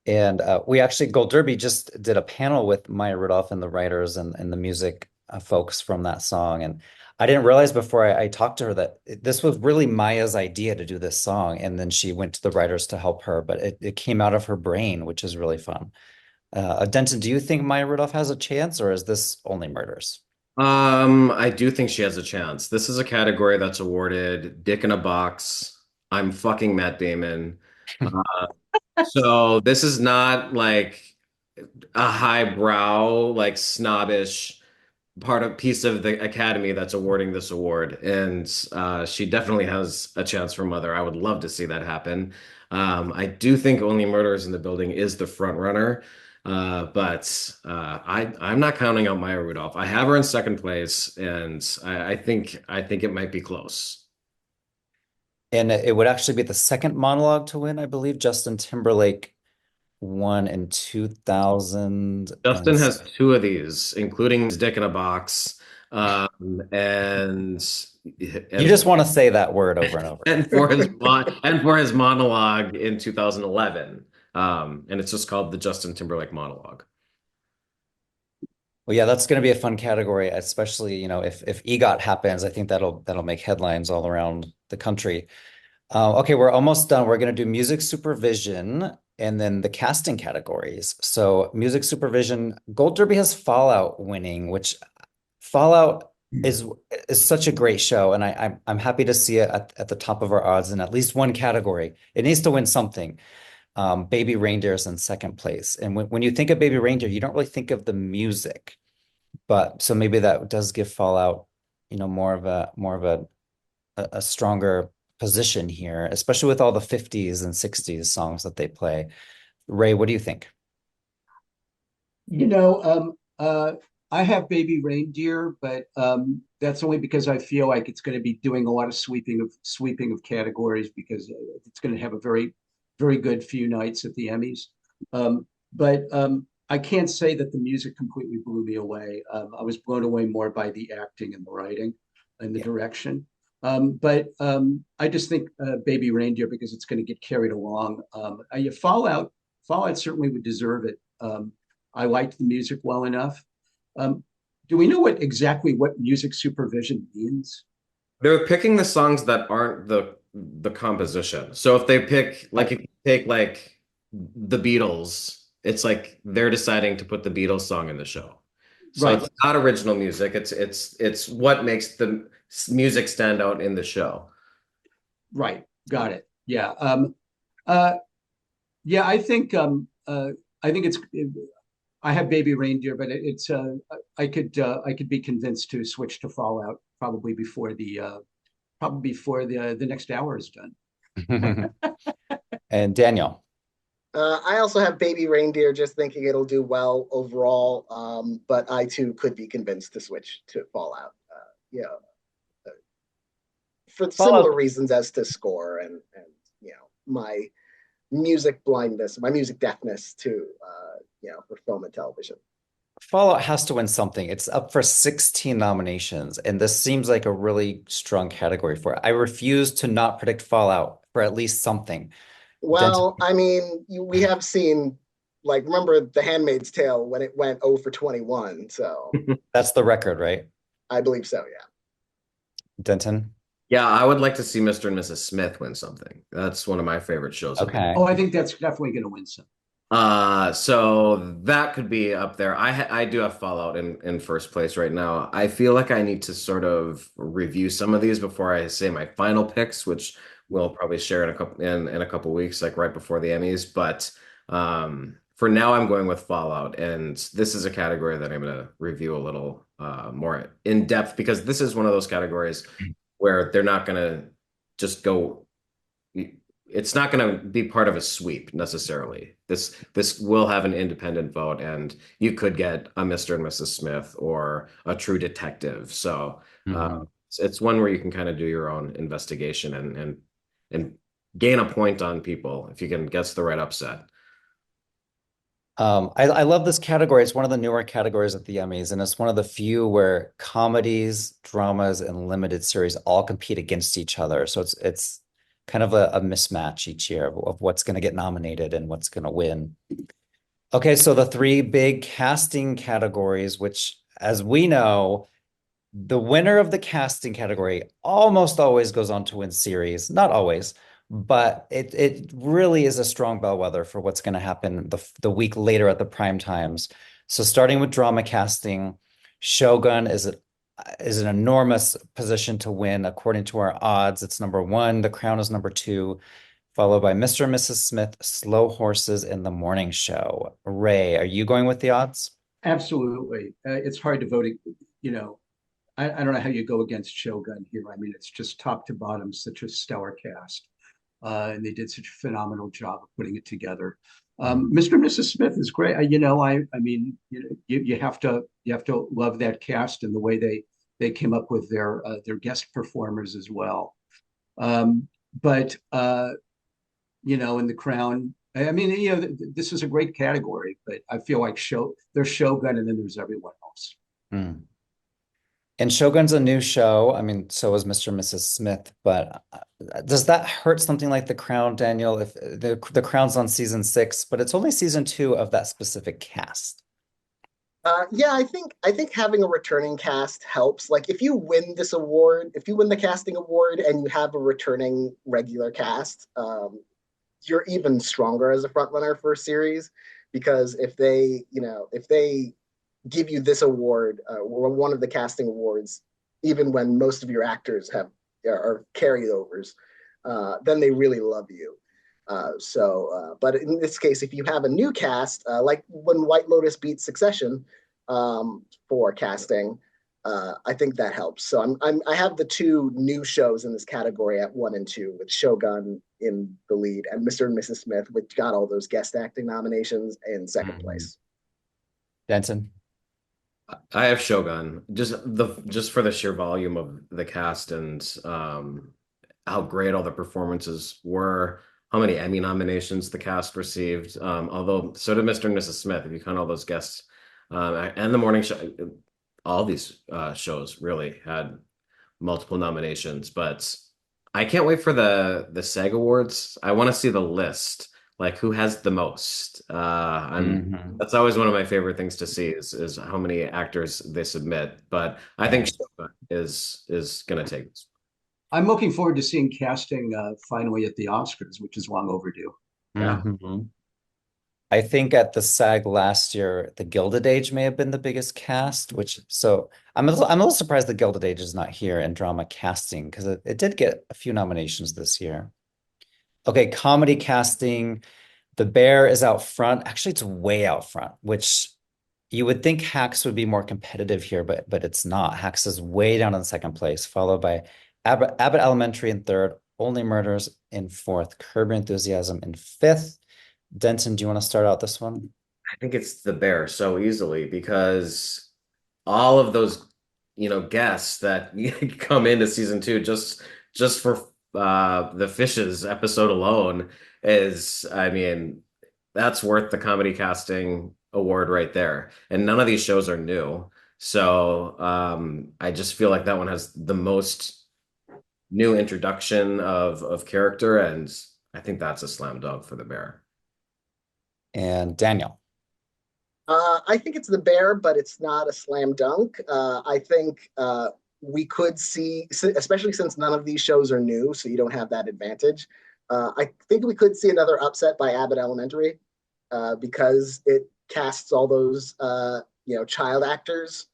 And we actually, Gold Derby just did a panel with Maya Rudolph and the writers and the music folks from that song. And I didn't realize before I talked to her that this was really Maya's idea to do this song. And then she went to the writers to help her, but it came out of her brain, which is really fun. Denton, do you think Maya Rudolph has a chance, or is this only murders? I do think she has a chance. This is a category that's awarded Dick in a Box. I'm fucking Matt Damon. Uh, so this is not like a highbrow, like snobbish piece of the Academy that's awarding this award. And she definitely has a chance for Mother. I would love to see that happen. I do think Only Murders in the Building is the front runner. But I'm not counting out Maya Rudolph. I have her in second place, and I think it might be close. And it would actually be the second monologue to win, I believe. Justin Timberlake won in 2000 Justin and has two of these, including his Dick in a Box, and you and just want to say that word over and over. and for his monologue in 2011. And it's just called the Justin Timberlake monologue. Well, yeah, that's going to be a fun category, especially, if EGOT happens, I think that'll make headlines all around the country. Okay, we're almost done. We're going to do music supervision. and then the casting categories. So music supervision, Gold Derby has Fallout winning, which Fallout is such a great show, and I'm happy to see it at the top of our odds in at least one category. It needs to win something. Baby Reindeer is in second place, and when you think of Baby Reindeer, you don't really think of the music, but so maybe that does give Fallout, more of a stronger position here, especially with all the 50s and 60s songs that they play. Ray, what do you think? You know, I have Baby Reindeer, but that's only because I feel like it's going to be doing a lot of sweeping of categories because it's going to have a very good few nights at the Emmys. But I can't say that the music completely blew me away. I was blown away more by the acting and the writing and the direction. But I just think Baby Reindeer because it's going to get carried along. Fallout certainly would deserve it. I liked the music well enough. Do we know exactly what music supervision means? They're picking the songs that aren't the composition. So if they pick like if you take like the Beatles, it's like they're deciding to put the Beatles song in the show. So Right, it's not original music. It's what makes the music stand out in the show. right, got it. Yeah, uh, yeah. I think it's. I have Baby Reindeer, but it's. I could be convinced to switch to Fallout probably before the next hour is done. And Daniel. I also have Baby Reindeer, just thinking it'll do well overall. But I too could be convinced to switch to Fallout. Yeah, for similar Fallout reasons as to score and my music blindness, my music deafness to for film and television. Fallout has to win something. It's up for 16 nominations, and this seems like a really strong category for it. I refuse to not predict Fallout for at least something. Denton. Well, I mean, we have seen, like, remember The Handmaid's Tale when it went 0 for 21. So That's the record, right? I believe so, yeah. Denton. Yeah, I would like to see Mr. and Mrs. Smith win something. That's one of my favorite shows of the Okay. Oh, I think that's definitely going to win some. So that could be up there. I do have Fallout in first place right now. I feel like I need to sort of review some of these before I say my final picks, which we'll probably share in a couple weeks, like right before the Emmys. But for now, I'm going with Fallout, and this is a category that I'm going to review a little more in depth because this is one of those categories where they're not going to just go. It's not going to be part of a sweep necessarily. This will have an independent vote, and you could get a Mr. and Mrs. Smith or a True Detective. So Mhm. it's one where you can kind of do your own investigation and gain a point on people if you can guess the right upset. I love this category. It's one of the newer categories at the Emmys, and it's one of the few where comedies, dramas, and limited series all compete against each other. So it's kind of a mismatch each year of what's going to get nominated and what's going to win. Okay, so the three big casting categories, which, as we know, the winner of the casting category almost always goes on to win series. Not always, but it really is a strong bellwether for what's going to happen the week later at the prime times. So starting with drama casting, Shogun is an enormous position to win according to our odds. It's number one. The Crown is number two, followed by Mr. and Mrs. Smith, Slow Horses, in the Morning Show. Ray, are you going with the odds? Absolutely, it's hard to vote. You know, I don't know how you go against Shogun here. I mean, it's just top to bottom, such a stellar cast, and they did such a phenomenal job of putting it together. Mr. and Mrs. Smith is great. I mean, you have to love that cast and the way they came up with their guest performers as well. But in the Crown, I mean, this is a great category, but I feel like there's Shogun and then there's everyone else. Hmm. And Shogun's a new show. I mean, so is Mr. and Mrs. Smith, but does that hurt something like The Crown, Daniel? If the Crown's on season 6, but it's only season 2 of that specific cast. Yeah, I think having a returning cast helps. Like if you win this award, if you win the casting award and you have a returning regular cast, you're even stronger as a front runner for a series, because if they give you this award, or one of the casting awards, even when most of your actors are carryovers, then they really love you. But in this case, if you have a new cast, like when White Lotus beat Succession for casting, I think that helps. So I have the two new shows in this category at 1 and 2, with Shogun in the lead and Mr. and Mrs. Smith, which got all those guest acting nominations, in second place. Denton. I have Shogun, just for the sheer volume of the cast and how great all the performances were, how many Emmy nominations the cast received. Although so did Mr. and Mrs. Smith, if you count all those guests. And the morning show, all these shows really had multiple nominations, but I can't wait for the SAG Awards. I want to see the list, like who has the most. That's always one of my favorite things to see is how many actors they submit. But I think Shogun is going to take this. I'm looking forward to seeing casting finally at the Oscars, which is long overdue. Yeah. I think at the SAG last year, the Gilded Age may have been the biggest cast, so I'm a little surprised the Gilded Age is not here in drama casting, because it did get a few nominations this year. Okay, comedy casting, The Bear is out front. Actually, it's way out front, which you would think Hacks would be more competitive here, but it's not. Hacks is way down in second place, followed by Abbott Elementary in third, Only Murders in fourth, Curb Your Enthusiasm in fifth. Denton, do you want to start out this one? I think it's The Bear so easily, because all of those, guests that come into season 2 just for the Fishes episode alone I mean, that's worth the comedy casting award right there. And none of these shows are new. So I just feel like that one has the most new introduction of character, and I think that's a slam dunk for The Bear. And Daniel. I think it's The Bear, but it's not a slam dunk. I think we could see, especially since none of these shows are new, so you don't have that advantage. I think we could see another upset by Abbott Elementary, because it casts all those child actors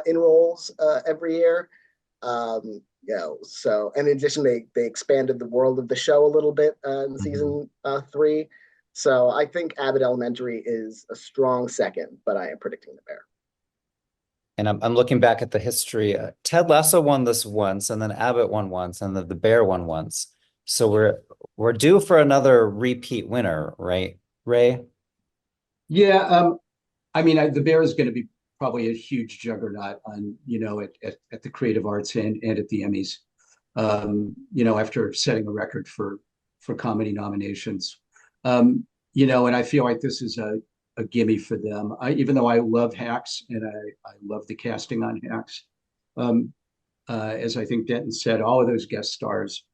in roles every year. So in addition, they expanded the world of the show a little bit in season 3. So I think Abbott Elementary is a strong second, but I am predicting The Bear. And I'm looking back at the history. Ted Lasso won this once, and then Abbott won once, and then The Bear won once. So we're due for another repeat winner, right, Ray? Yeah, I mean, The Bear is going to be probably a huge juggernaut on at the Creative Arts and at the Emmys. After setting a record for comedy nominations. And I feel like this is a gimme for them. Even though I love Hacks and I love the casting on Hacks, as I think Denton said, all of those guest stars,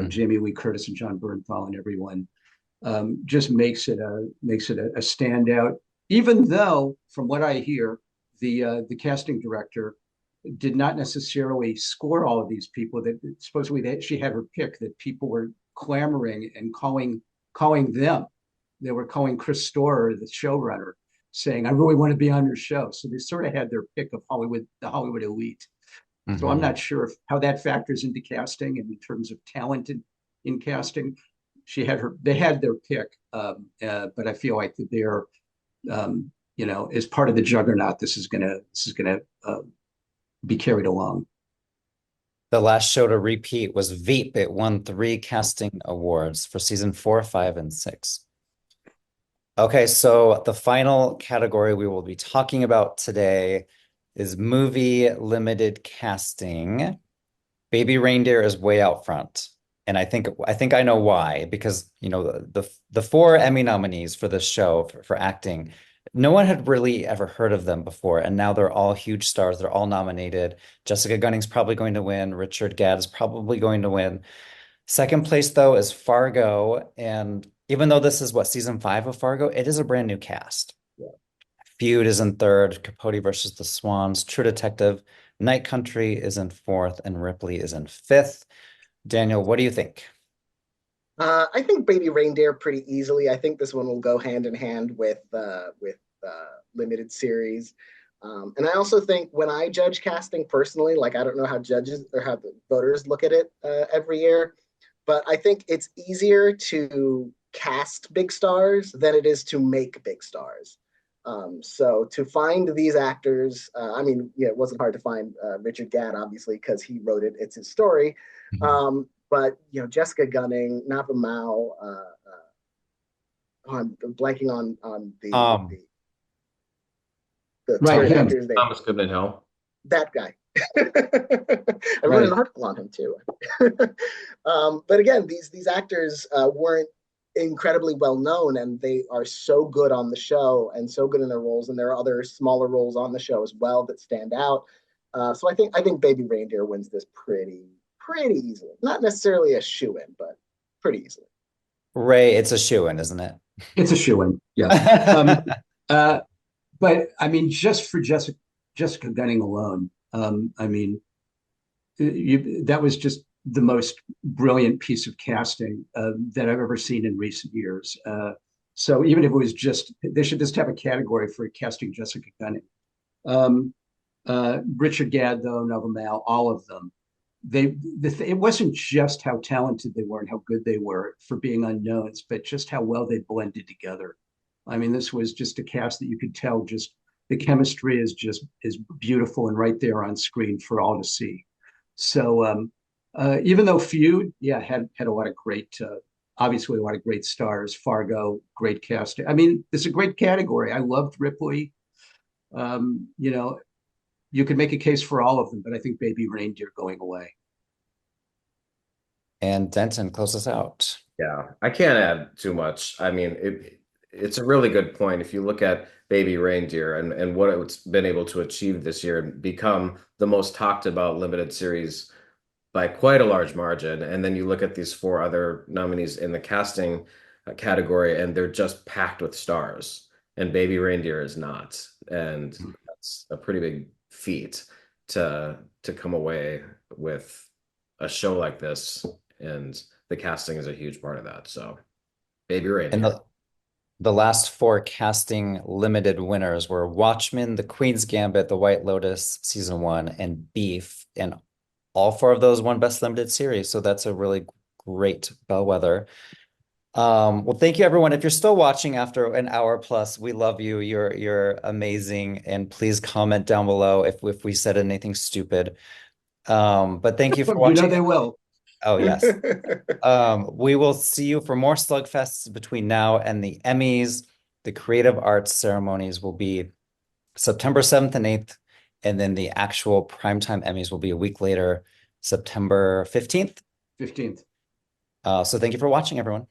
Jamie Lee Curtis and John Bernthal and everyone, just makes it a standout. Even though, from what I hear, the casting director did not necessarily score all of these people. That supposedly she had her pick, that people were clamoring and calling them. They were calling Chris Storer, the showrunner, saying, "I really want to be on your show." So they sort of had their pick of the Hollywood elite. So I'm not sure how that factors into casting and in terms of talent in casting. They had their pick, but I feel like they're, as part of the juggernaut, this is gonna be carried along. The last show to repeat was Veep. It won 3 casting awards for season 4, 5, and 6. Okay, so the final category we will be talking about today is movie limited casting. Baby Reindeer is way out front. And I think I know why, because the 4 Emmy nominees for this show for acting, no one had really ever heard of them before, and now they're all huge stars. They're all nominated. Jessica Gunning's probably going to win. Richard Gadd is probably going to win. Second place, though, is Fargo, and even though this is season 5 of Fargo, it is a brand new cast. Yeah. Feud is in third. Capote versus the Swans. True Detective. Night Country is in fourth, and Ripley is in fifth. Daniel, what do you think? I think Baby Reindeer pretty easily. I think this one will go hand in hand with limited series. And I also think when I judge casting personally, like I don't know how judges or how the voters look at it every year, but I think it's easier to cast big stars than it is to make big stars. So to find these actors, I mean, yeah, it wasn't hard to find Richard Gadd, obviously, because he wrote it. It's his story. Mhm. But Jessica Gunning, Napa Mao, I'm blanking on Um, the Right, current Tom, him. actor's name. Thomas Goodman Hill. That guy. I wrote an Right. article on him too. But again, these actors weren't incredibly well known, and they are so good on the show and so good in their roles. And there are other smaller roles on the show as well that stand out. So I think Baby Reindeer wins this pretty easily. Not necessarily a shoe in, but pretty easily. Ray, it's a shoo-in, isn't it? It's a shoo-in. Yeah. Um, uh, but I mean, just for Jessica Gunning alone, I mean, that was just the most brilliant piece of casting that I've ever seen in recent years. So even if it was just, they should just have a category for casting Jessica Gunning. Richard Gadd, though, Nova Mal, all of them. It wasn't just how talented they were and how good they were for being unknowns, but just how well they blended together. I mean, this was just a cast that you could tell just the chemistry is beautiful and right there on screen for all to see. So even though Feud, yeah, had a lot of great, obviously a lot of great stars. Fargo, great casting. I mean, it's a great category. I loved Ripley. You know, you could make a case for all of them, but I think Baby Reindeer going away. And Denton, close us out. Yeah, I can't add too much. I mean, it's a really good point. If you look at Baby Reindeer and what it's been able to achieve this year and become the most talked about limited series by quite a large margin, and then you look at these four other nominees in the casting category, and they're just packed with stars, and Baby Reindeer is not, and that's a pretty big feat to come away with a show like this, and the casting is a huge part of that. So, Baby And Reindeer. the last four casting limited winners were Watchmen, The Queen's Gambit, The White Lotus, season one, and Beef. And all four of those won Best Limited Series. So that's a really great bellwether. Well, thank you everyone. If you're still watching after an hour plus, we love you. You're amazing. And please comment down below if we said anything stupid. But thank you for You know watching. they will. Oh, yes. We will see you for more slugfests between now and the Emmys. The Creative Arts ceremonies will be September 7th and 8th, and then the actual Primetime Emmys will be a week later, September 15th. 15th. So thank you for watching, everyone.